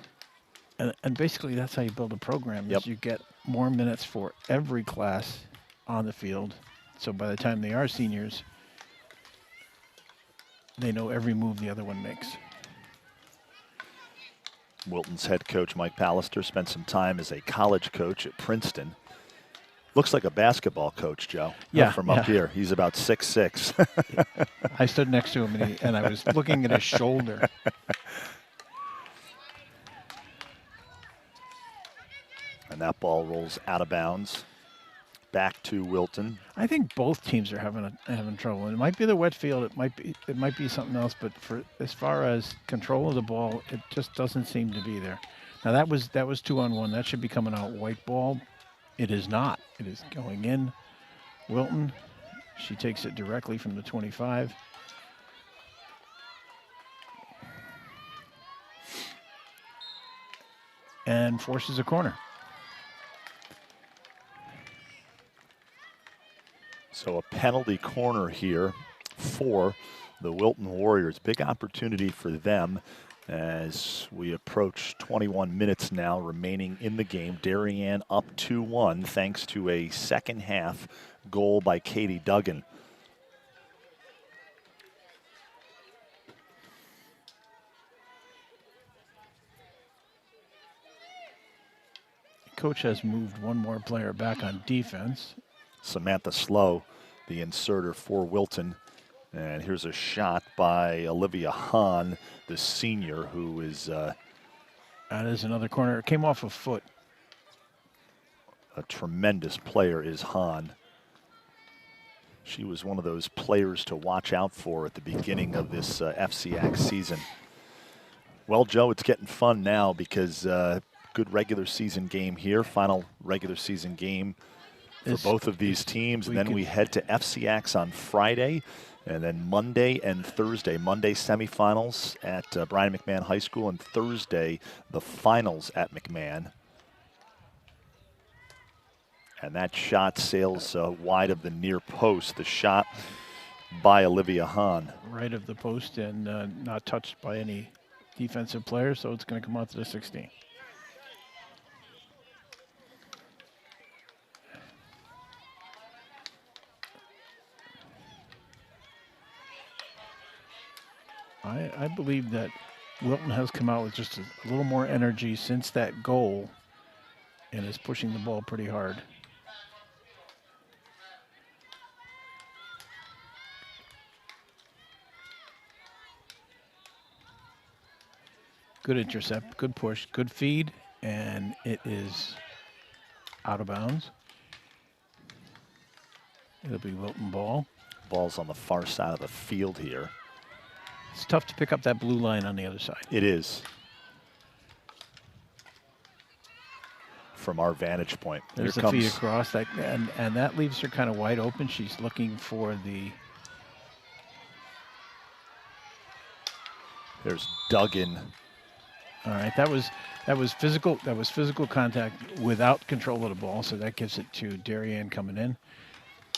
And basically that's how you build a program. Yep. Is you get more minutes for every class on the field. So by the time they are seniors, they know every move the other one makes. Wilton's head coach, Mike Pallister, spent some time as a college coach at Princeton. Looks like a basketball coach, Joe. Yeah, From up here. He's about 6'6". I stood next to him and I was looking at his shoulder. And that ball rolls out of bounds. Back to Wilton. I think both teams are having trouble. And it might be the wet field. It might be something else. But for as far as control of the ball, it just doesn't seem to be there. Now that was 2-on-1. That should be coming out white ball. It is not. It is going in. Wilton. She takes it directly from the 25. And forces a corner. So a penalty corner here for the Wilton Warriors. Big opportunity for them as we approach 21 minutes now remaining in the game. Darien up 2-1 thanks to a second half goal by Katie Duggan. Coach has moved one more player back on defense. Samantha Slow, the inserter for Wilton. And here's a shot by Olivia Hahn, the senior, who is... that is another corner. It came off a foot. A tremendous player is Hahn. She was one of those players to watch out for at the beginning of this FCIAC season. Well, Joe, it's getting fun now because good regular season game here. Final regular season game for both of these teams. And then we head to FCIACs on Friday. And then Monday and Thursday. Monday semifinals at Bryan McMahon High School, and Thursday the finals at McMahon. And that shot sails wide of the near post. The shot by Olivia Hahn. Right of the post and not touched by any defensive player, so it's going to come out to the 16. I believe that Wilton has come out with just a little more energy since that goal and is pushing the ball pretty hard. Good intercept, good push, good feed, and it is out of bounds. It'll be Wilton ball. Ball's on the far side of the field here. It's tough to pick up that blue line on the other side. It is. From our vantage point. There's the feed across, and that leaves her kind of wide open. She's looking for the... There's Duggan. All right, that was physical. That was physical contact without control of the ball, so that gives it to Darien coming in.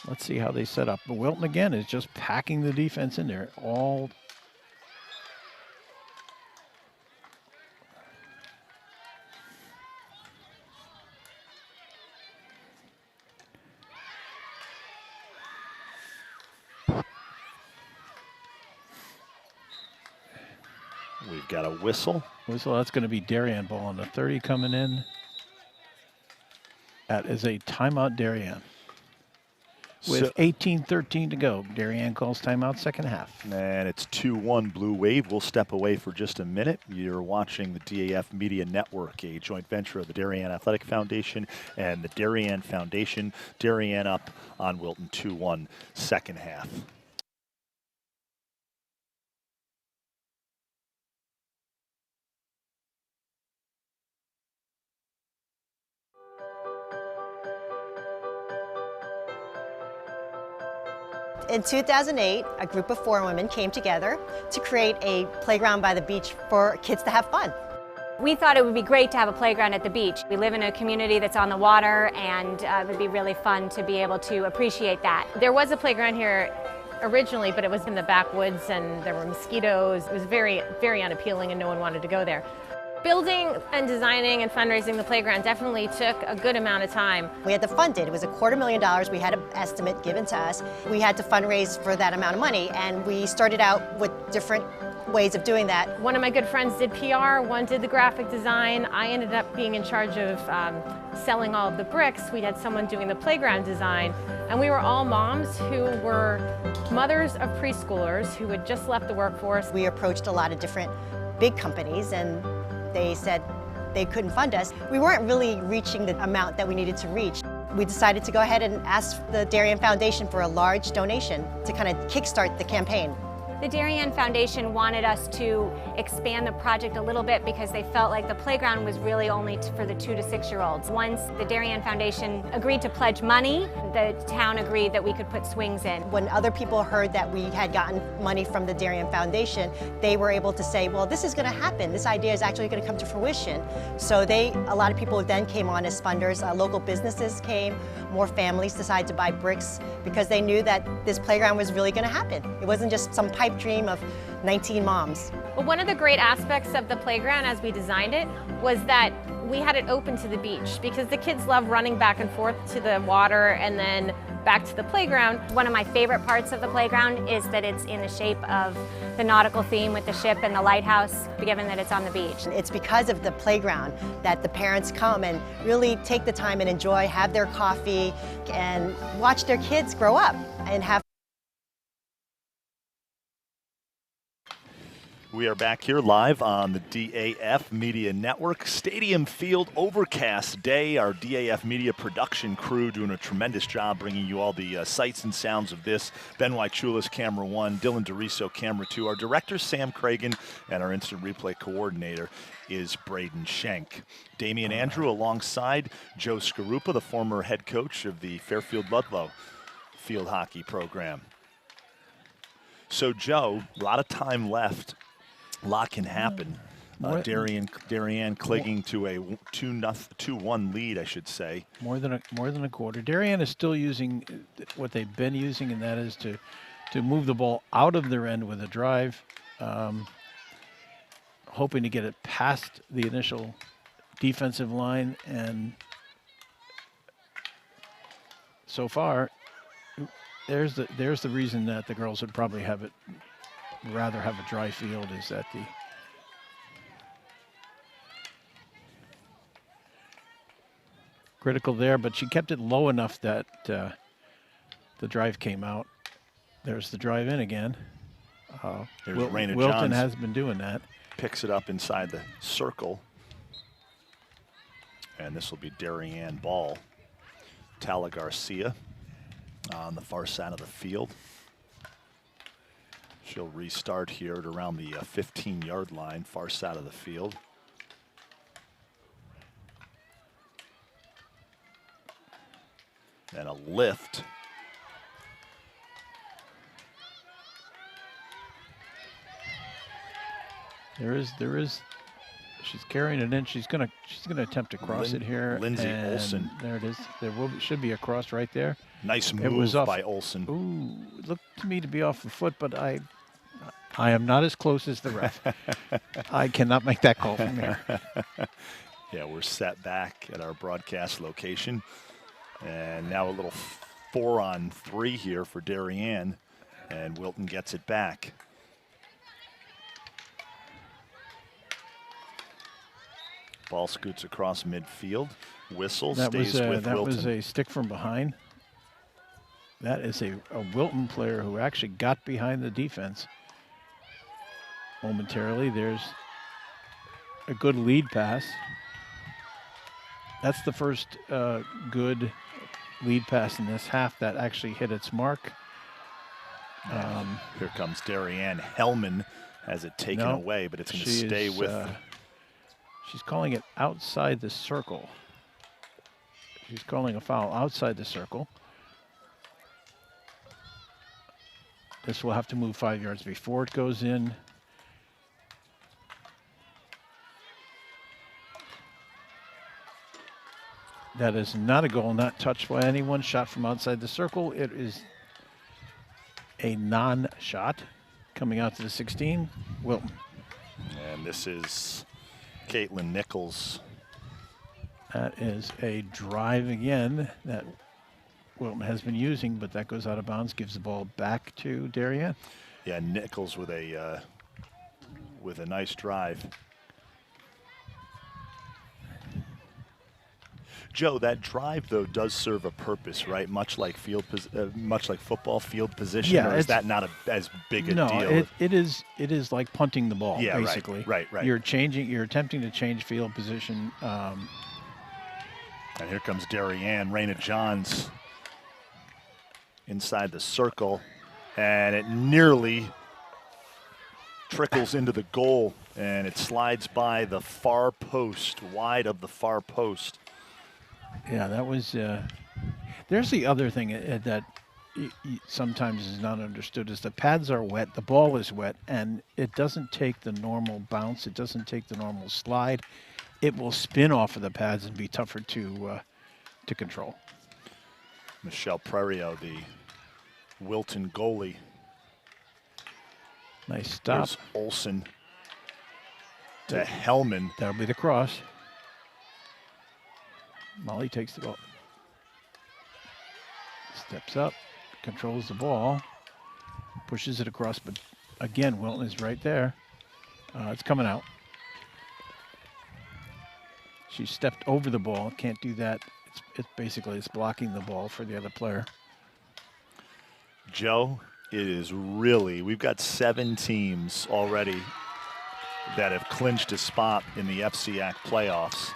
Let's see how they set up. But Wilton again is just packing the defense in there. All we've got a whistle. That's going to be Darien ball on the 30 coming in. That is a timeout, Darien. With 18:13 to go, Darien calls timeout, second half. And it's 2-1 Blue Wave. We'll step away for just a minute. You're watching the DAF Media Network, a joint venture of the Darien Athletic Foundation and the Darien Foundation. Darien up on Wilton 2-1, second half. In 2008, a group of 4 women came together to create a playground by the beach for kids to have fun. We thought it would be great to have a playground at the beach. We live in a community that's on the water, and it would be really fun to be able to appreciate that. There was a playground here originally, but it was in the backwoods and there were mosquitoes. It was very, very unappealing and no one wanted to go there. Building and designing and fundraising the playground definitely took a good amount of time. We had to fund it. It was $250,000. We had an estimate given to us. We had to fundraise for that amount of money, and we started out with different ways of doing that. One of my good friends did PR, one did the graphic design. I ended up being in charge of selling all of the bricks. We had someone doing the playground design, and we were all moms who were mothers of preschoolers who had just left the workforce. We approached a lot of different big companies, and they said they couldn't fund us. We weren't really reaching the amount that we needed to reach. We decided to go ahead and ask the Darien Foundation for a large donation to kind of kickstart the campaign. The Darien Foundation wanted us to expand the project a little bit because they felt like the playground was really only for the 2 to 6-year-olds. Once the Darien Foundation agreed to pledge money, the town agreed that we could put swings in. When other people heard that we had gotten money from the Darien Foundation, they were able to say, well, this is going to happen. This idea is actually going to come to fruition. So a lot of people then came on as funders. Local businesses came. More families decided to buy bricks because they knew that this playground was really going to happen. It wasn't just some pipe dream of 19 moms. Well, one of the great aspects of the playground as we designed it was that we had it open to the beach because the kids love running back and forth to the water and then back to the playground. One of my favorite parts of the playground is that it's in the shape of the nautical theme with the ship and the lighthouse, given that it's on the beach. It's because of the playground that the parents come and really take the time and enjoy, have their coffee, and watch their kids grow up and have. We are back here live on the DAF Media Network. Stadium Field, overcast day. Our DAF Media production crew doing a tremendous job bringing you all the sights and sounds of this. Ben Wychulis, camera 1, Dylan DeRiso, camera 2. Our director, Sam Cragen, and our instant replay coordinator is Braden Schenk. Damian Andrew alongside Joe Skarupa, the former head coach of the Fairfield-Ludlow field hockey program. So, Joe, a lot of time left. A lot can happen. Darien clinging to a 2-1 lead, I should say. More than a quarter. Darien is still using what they've been using, and that is to move the ball out of their end with a drive, hoping to get it past the initial defensive line. And so far, there's the reason that the girls would probably rather have a dry field, is that the critical there, but she kept it low enough that the drive came out. There's the drive in again. There's Raina Wilton Johns has been doing that. Picks it up inside the circle. And this will be Darien ball. Tala Garcia on the far side of the field. She'll restart here at around the 15-yard line, far side of the field. And a lift. There is. She's carrying it in. She's gonna attempt to cross it here. Lindsay Olsen. There it is. Should be a cross right there. Nice move by Olsen. Ooh, it looked to me to be off the foot, but I am not as close as the ref. I cannot make that call from here. Yeah, we're set back at our broadcast location. And now a little 4-on-3 here for Darien. And Wilton gets it back. Ball scoots across midfield. Whistle stays with Wilton. That was a stick from behind. That is a Wilton player who actually got behind the defense momentarily. There's a good lead pass. That's the first good lead pass in this half that actually hit its mark. Here comes Darien. Hellman has it taken away, but it's going to stay with. She's calling it outside the circle. She's calling a foul outside the circle. This will have to move 5 yards before it goes in. That is not a goal, not touched by anyone. Shot from outside the circle. It is a non-shot coming out to the 16. Wilton. And this is Caitlin Nichols. That is a drive again that Wilton has been using, but that goes out of bounds, gives the ball back to Darien. Yeah, Nichols with a nice drive. Joe, that drive though does serve a purpose, right? Much like football field position. Yeah, or is that not as big a deal? No, it is like punting the ball. Yeah, basically. Right. You're attempting to change field position. And here comes Darien, Raina Johns inside the circle, and it nearly trickles into the goal, and it slides by the far post, wide of the far post. Yeah, that was. There's the other thing that sometimes is not understood is the pads are wet, the ball is wet, and it doesn't take the normal bounce. It doesn't take the normal slide. It will spin off of the pads and be tougher to control. Michelle Prerio, the Wilton goalie. Nice stop. There's Olsen to Hellman. That'll be the cross. Molly takes the ball. Steps up, controls the ball, pushes it across, but again, Wilton is right there. It's coming out. She stepped over the ball, can't do that. It's basically blocking the ball for the other player. Joe, it is really, we've got 7 teams already that have clinched a spot in the FCIAC playoffs.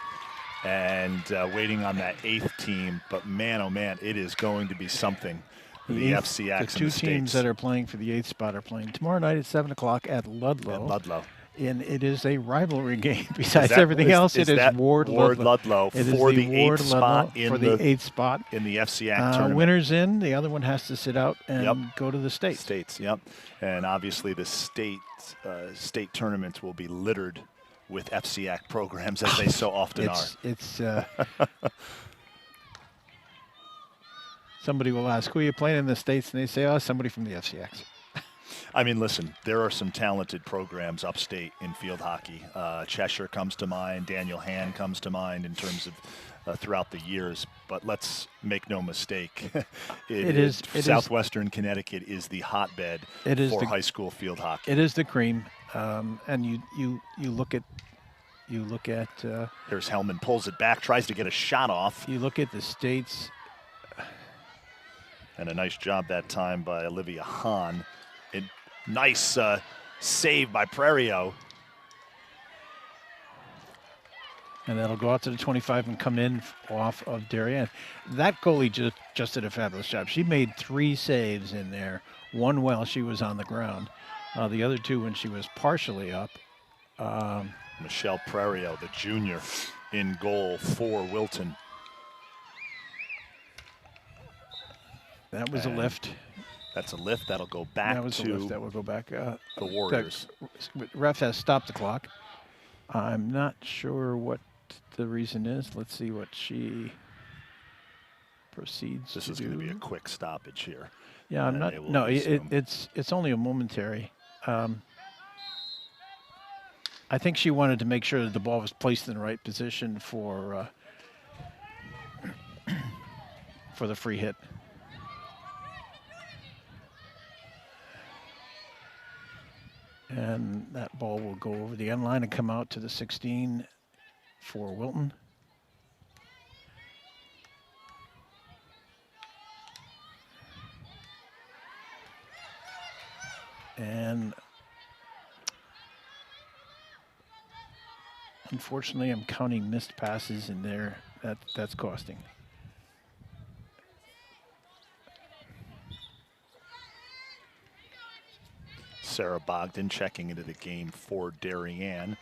And waiting on that 8th team, but man, oh man, it is going to be something for the FCIACs. The two teams that are playing for the 8th spot are playing tomorrow night at 7 o'clock at Ludlow. And it is a rivalry game. Besides everything else, it is Ward Ludlow for the 8th spot in the 8th spot in the FCIAC tournament. Winners in, the other one has to sit out and go to the states. States, yep. And obviously the state tournaments will be littered with FCIAC programs, as they so often are. Somebody will ask, who are you playing in the States? And they say, oh, somebody from the FCIACs. I mean, listen, there are some talented programs upstate in field hockey. Cheshire comes to mind. Daniel Hand comes to mind in terms of throughout the years. But let's make no mistake. Southwestern Connecticut is the hotbed for high school field hockey. It is the cream. And you look at here's Hellman, pulls it back, tries to get a shot off. You look at the states, and a nice job that time by Olivia Hahn. Nice save by Prerio. And that'll go out to the 25 and come in off of Darien. That goalie just did a fabulous job. She made 3 saves in there, one while she was on the ground. The other 2 when she was partially up. Michelle Prerio, the junior, in goal for Wilton. That was a lift. That's a lift. That'll go back That was a lift. That will go back. The Warriors. Ref has stopped the clock. I'm not sure what the reason is. Let's see what she proceeds This to is do. going to be a quick stoppage here. Yeah, I'm not. No, it's only a momentary. I think she wanted to make sure that the ball was placed in the right position for the free hit. And that ball will go over the end line and come out to the 16 for Wilton. And unfortunately, I'm counting missed passes in there. That's costing. Sarah Bogdan checking into the game for Darien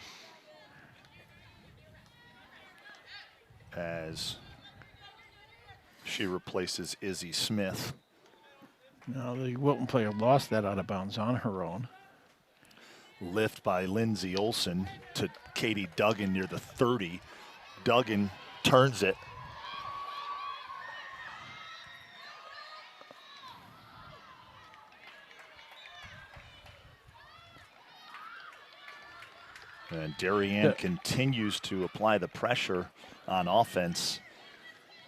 as she replaces Izzy Smith. Now the Wilton player lost that out of bounds on her own. Lift by Lindsay Olson to Katie Duggan near the 30. Duggan turns it. And Darien continues to apply the pressure on offense.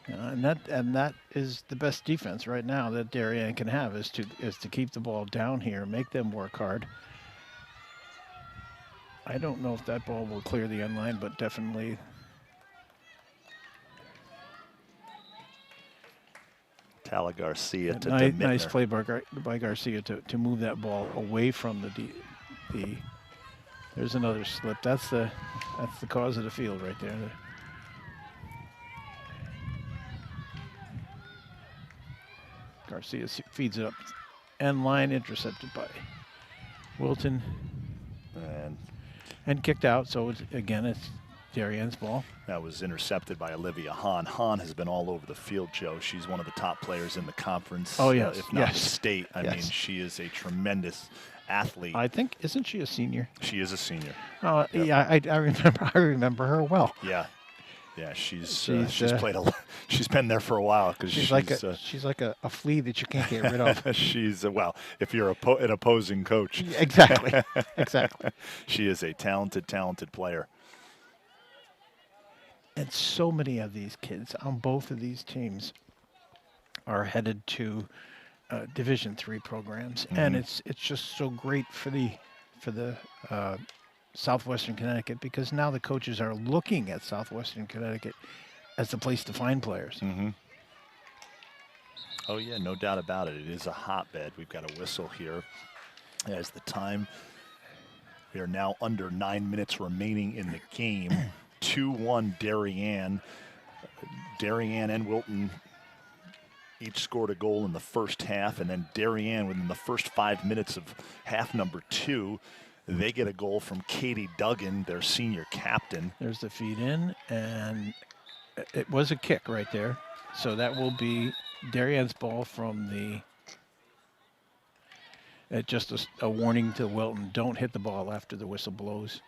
And that is the best defense right now that Darien can have is to keep the ball down here, make them work hard. I don't know if that ball will clear the end line, but definitely. Tala Garcia to nice play by Garcia to move that ball away from the. There's another slip. That's the cause of the field right there. Garcia feeds it up. End line intercepted by Wilton. And kicked out. So it's Darien's ball. That was intercepted by Olivia Hahn. Hahn has been all over the field, Joe. She's one of the top players in the conference. Oh, yes. If not the state. I mean, she is a tremendous athlete. I think, isn't she a senior? She is a senior. Oh, yep. Yeah, I remember her well. Yeah. Yeah, she's played a. She's been there for a while because she's like a flea that you can't get rid of. She's well, if you're an opposing coach. Exactly, exactly. She is a talented player. And so many of these kids on both of these teams are headed to Division III programs, and it's just so great for the Southwestern Connecticut, because now the coaches are looking at Southwestern Connecticut as the place to find players. Oh yeah, no doubt about it. It is a hotbed. We've got a whistle here as the time. We are now under 9 minutes remaining in the game. 2-1 Darien. Darien and Wilton each scored a goal in the first half, and then Darien within the first 5 minutes of half number 2. They get a goal from Katie Duggan, their senior captain. There's the feed in, and it was a kick right there. So that will be Darien's ball from the, just a warning to Wilton, don't hit the ball after the whistle blows.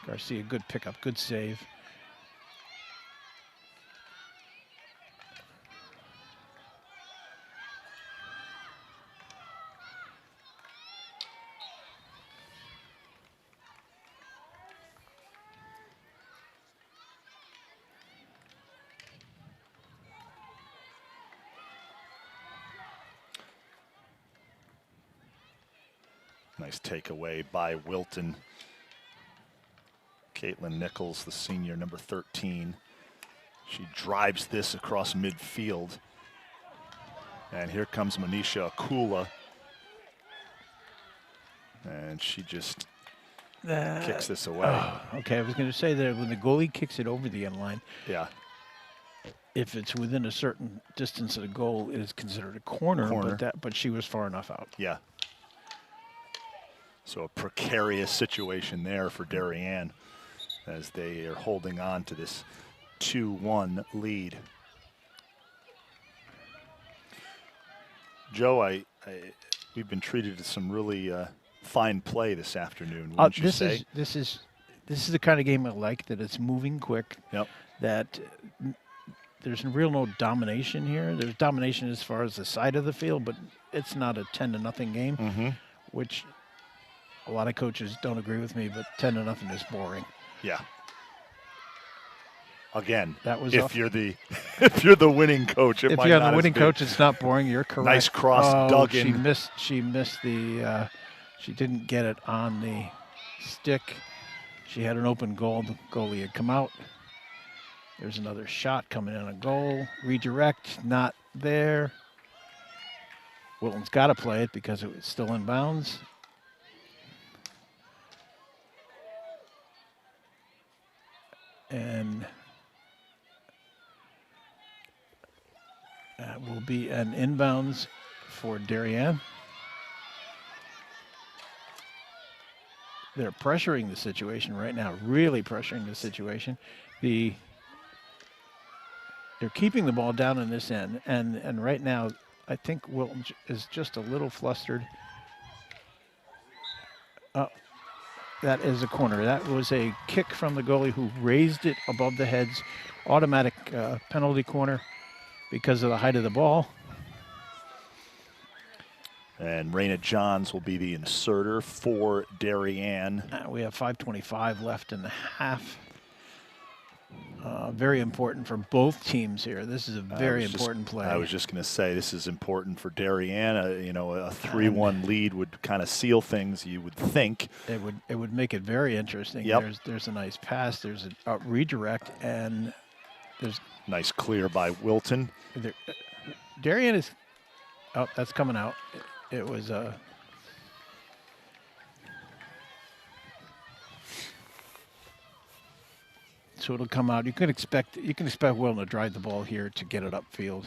Garcia, good pickup, good save. Nice takeaway by Wilton. Caitlin Nichols, the senior, number 13. She drives this across midfield. And here comes Manisha Akula. And she just kicks this away. Oh, okay, I was going to say that when the goalie kicks it over the end line, yeah, if it's within a certain distance of the goal, it is considered a corner. But she was far enough out. Yeah. So a precarious situation there for Darien as they are holding on to this 2-1 lead. Joe, we've been treated to some really fine play this afternoon, wouldn't you say? This is the kind of game I like, that it's moving quick. Yep. That there's no domination here. There's domination as far as the side of the field, but it's not a 10-0 game, which a lot of coaches don't agree with me, but 10-0 is boring. Yeah. Again, that was if you're the winning coach, if you're the winning coach, it's not boring. You're correct. Nice cross, Duggan. She missed the. She didn't get it on the stick. She had an open goal. The goalie had come out. There's another shot coming in, a goal. Redirect, not there. Wilton's got to play it because it was still in bounds. And that will be an inbounds for Darien. They're pressuring the situation right now, really pressuring the situation. The they're keeping the ball down in this end, and right now I think Wilton is just a little flustered. That is a corner. That was a kick from the goalie who raised it above the heads. Automatic penalty corner because of the height of the ball. And Raina Johns will be the inserter for Darien. We have 5:25 left in the half. Very important for both teams here. This is a very important play. I was just going to say this is important for Darien. You know, a 3-1 lead would kind of seal things, you would think. It would make it very interesting. Yep. There's a nice pass. There's a redirect, and there's nice clear by Wilton. Darien is. Oh, that's coming out. It was a. So it'll come out. You can expect Wilton to drive the ball here to get it upfield.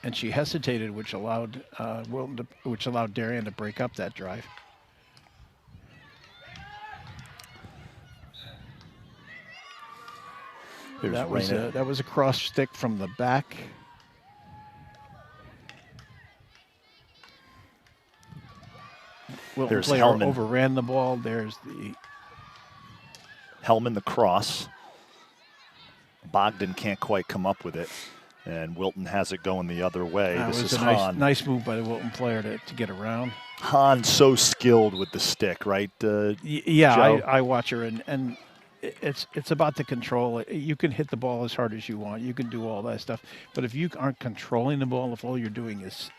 And she hesitated, which allowed Darien to break up that drive. That was a cross stick from the back. Wilton player overran the ball. There's the Hellman, the cross. Bogdan can't quite come up with it, and Wilton has it going the other way. This is a nice move by the Wilton player to get around. Hahn's so skilled with the stick, right? Yeah, I watch her, and it's about the control. You can hit the ball as hard as you want. You can do all that stuff, but if you aren't controlling the ball, if all you're doing is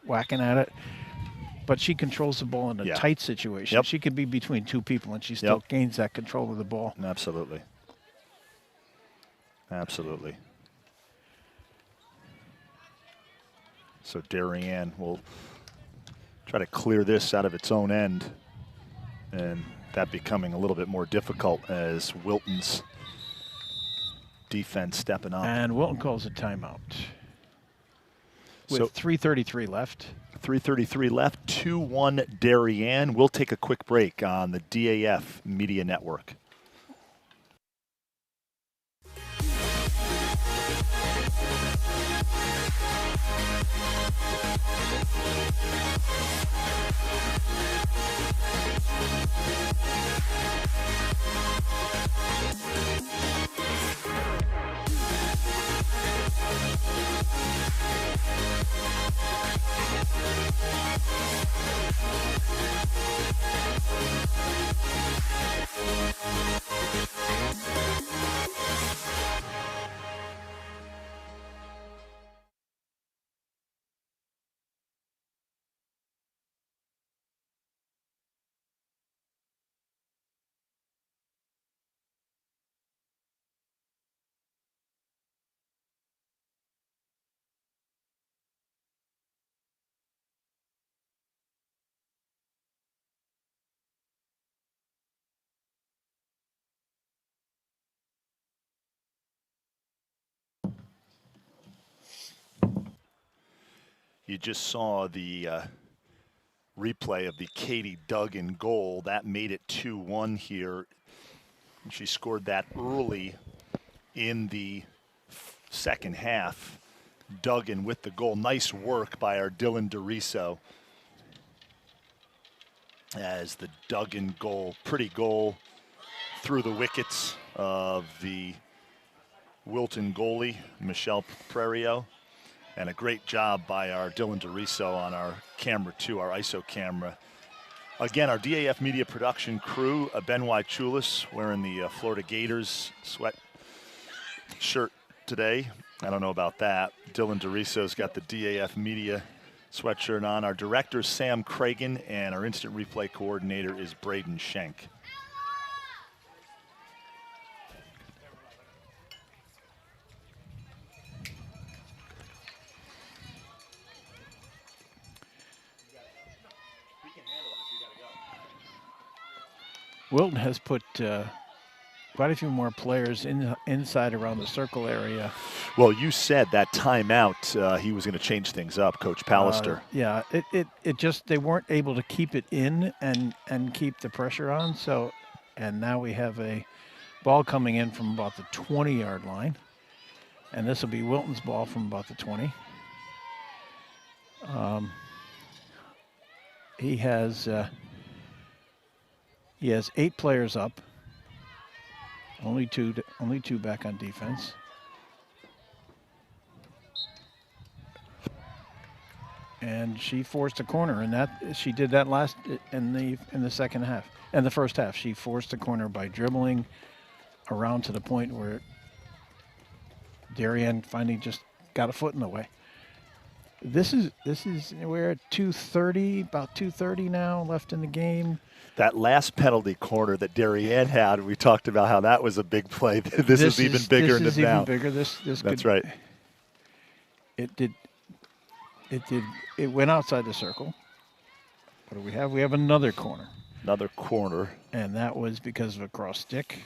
whacking at it. But she controls the ball in a tight situation. Yep. She can be between two people, and she still gains that control of the ball. Absolutely. Absolutely. So Darien will try to clear this out of its own end, and that becoming a little bit more difficult as Wilton's defense stepping up. And Wilton calls a timeout with 3:33 left. 3:33 left, 2-1 Darien. We'll take a quick break on the DAF Media Network. You just saw the replay of the Katie Duggan goal. That made it 2-1 here. She scored that early in the second half. Duggan with the goal. Nice work by our Dylan DeRiso. As the Duggan goal, pretty goal through the wickets of the Wilton goalie, Michelle Prerio. And a great job by our Dylan DeRiso on our camera too, our ISO camera. Again, our DAF media production crew, Benoit Chulis wearing the Florida Gators sweat shirt today. I don't know about that. Dylan DeRiso's got the DAF media sweatshirt on. Our director, Sam Cragen, and our instant replay coordinator is Braden Schenk. Wilton has put quite a few more players inside around the circle area. Well, you said that timeout, he was going to change things up, Coach Pallister. Yeah, it just, they weren't able to keep it in and keep the pressure on. So, and now we have a Ball coming in from about the 20-yard line. And this will be Wilton's ball from about the 20. He has 8 players up. Only two back on defense. And she forced a corner, and that she did that last in the second half. In the first half, she forced a corner by dribbling around to the point where Darien finally just got a foot in the way. This is we're at 2:30, about 2:30 now left in the game. That last penalty corner that Darien had, we talked about how that was a big play. This is even bigger this is now. even bigger. This That's right. It went outside the circle. What do we have? We have another corner. Another corner. And that was because of a cross stick.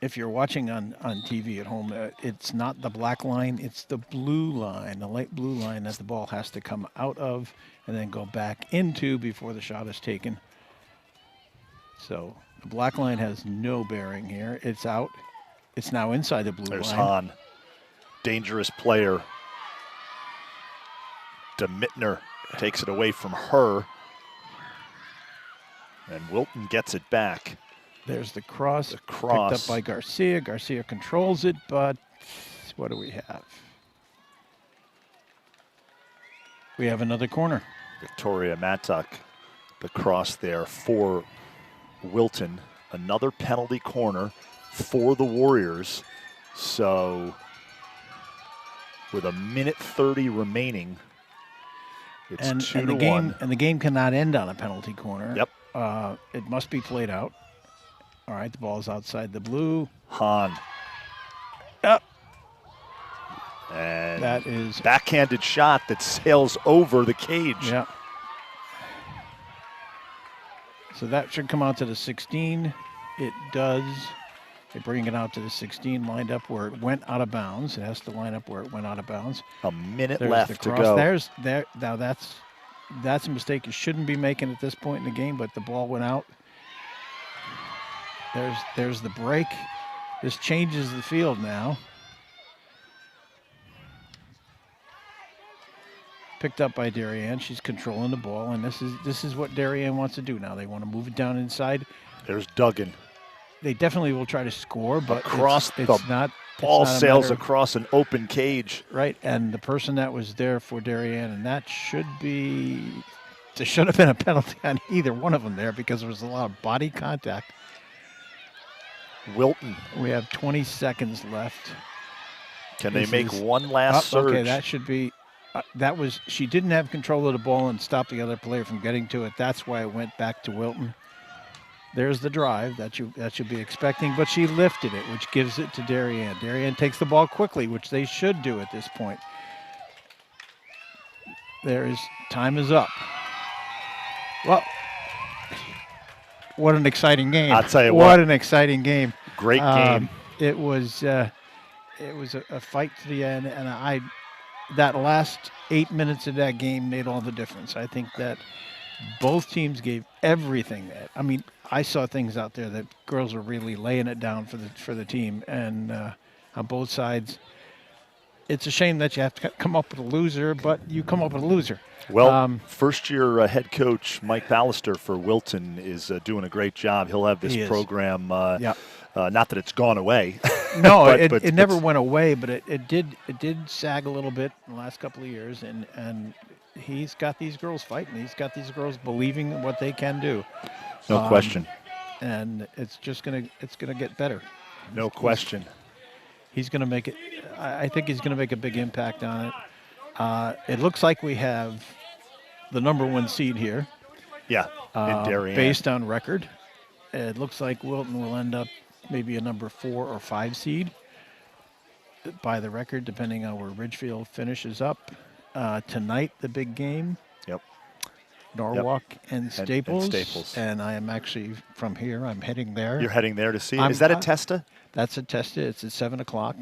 If you're watching on TV at home, it's not the black line, it's the blue line, the light blue line that the ball has to come out of and then go back into before the shot is taken. So the black line has no bearing here. It's out. It's now inside the blue line. There's Hahn. Dangerous player. DeMittner takes it away from her. And Wilton gets it back. There's the cross. The cross. Picked up by Garcia. Garcia controls it, but what do we have? We have another corner. Victoria Mattuck, the cross there for Wilton. Another penalty corner for the Warriors. So with 1:30 remaining, it's 2-1. And the game cannot end on a penalty corner. Yep. It must be played out. All right, the ball is outside the blue. Hahn. Yep. And that is backhanded shot that sails over the cage. Yeah. So that should come out to the 16. It does. They bring it out to the 16, lined up where it went out of bounds. It has to line up where it went out of bounds. A minute There's left the to go. Now that's a mistake you shouldn't be making at this point in the game, but the ball went out. There's the break. This changes the field now. Picked up by Darien. She's controlling the ball, and this is what Darien wants to do now. They want to move it down inside. There's Duggan. They definitely will try to score, but across it's not. Ball sails across an open cage. Right, and the person that was there for Darien, and that should be. There should have been a penalty on either one of them there because there was a lot of body contact. Wilton. We have 20 seconds left. Can they make one last surge? Okay, that should be. That was. She didn't have control of the ball and stop the other player from getting to it. That's why it went back to Wilton. There's the drive that should be expecting, but she lifted it, which gives it to Darien. Darien takes the ball quickly, which they should do at this point. Time is up. Well, what an exciting game! I'll tell you what an exciting game. Great game. It was a fight to the end, and that last 8 minutes of that game made all the difference. I think that both teams gave everything. I saw things out there that girls were really laying it down for the team, and on both sides. It's a shame that you have to come up with a loser, but you come up with a loser. Well, first-year head coach Mike Ballister for Wilton is doing a great job. He'll have this program. Not that it's gone away. No, it never went away, but it did sag a little bit in the last couple of years, and he's got these girls fighting. He's got these girls believing in what they can do. No question. And it's gonna get better. No question. He's going to make it. I think he's going to make a big impact on it. It looks like we have the #1 seed here. Yeah, in Darien. Based on record. It looks like Wilton will end up maybe a #4 or 5 seed by the record, depending on where Ridgefield finishes up. Tonight, the big game. Yep. Norwalk and Staples. And Staples. And I am actually from here. I'm heading there. You're heading there to see it. Is that at Testa? That's at Testa. It's at 7 o'clock.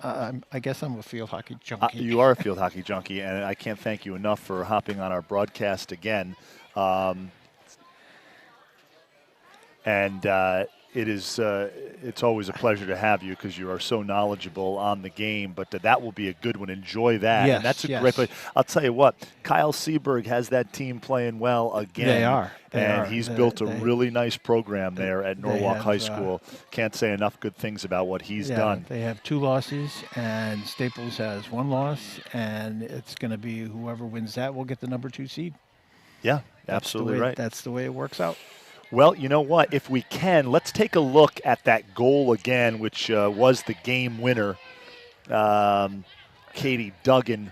I guess I'm a field hockey junkie. You are a field hockey junkie, and I can't thank you enough for hopping on our broadcast again. It's always a pleasure to have you because you are so knowledgeable on the game, but that will be a good one. Enjoy that. Yes, and that's a yes. great play. I'll tell you what, Kyle Seberg has that team playing well again. They are. He's built a really nice program there at Norwalk High School. Can't say enough good things about what he's done. They have 2 losses, and Staples has 1 loss, and it's going to be whoever wins that will get the number 2 seed. Yeah, absolutely right. That's the way it works out. Well, you know what? If we can, let's take a look at that goal again, which was the game winner. Katie Duggan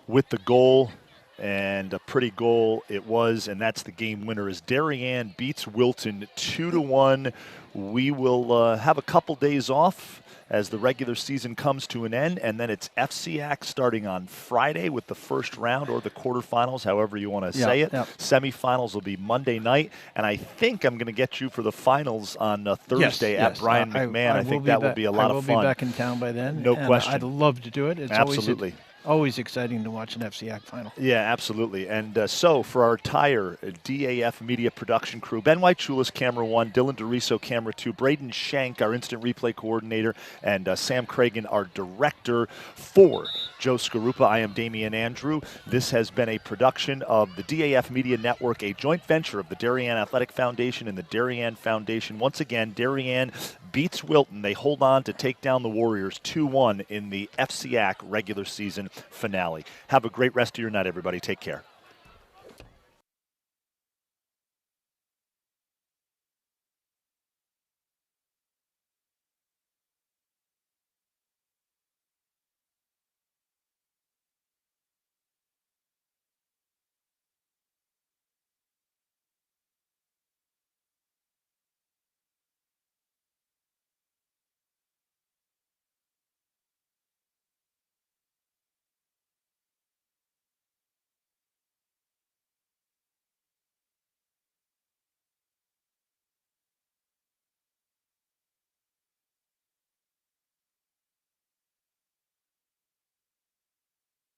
with the goal, and a pretty goal it was, and that's the game winner as Darien beats Wilton 2-1. We will have a couple days off as the regular season comes to an end, and then it's FCIAC starting on Friday with the first round or the quarterfinals, however you want to say it. Semifinals will be Monday night, and I think I'm going to get you for the finals on Thursday at Brian McMahon. I think that will be a lot of fun. I will be back in town by then. No question. I'd love to do it. It's absolutely. Always exciting to watch an FCIAC final. Yeah, absolutely. And so for our entire DAF media production crew, Ben White-Chulis, camera 1, Dylan DeRiso, camera 2, Braden Shank, our instant replay coordinator, and Sam Cragen, our director. For Joe Scarupa, I am Damian Andrew. This has been a production of the DAF Media Network, a joint venture of the Darien Athletic Foundation and the Darien Foundation. Once again, Darien beats Wilton. They hold on to take down the Warriors 2-1 in the FCIAC regular season finale. Have a great rest of your night, everybody. Take care.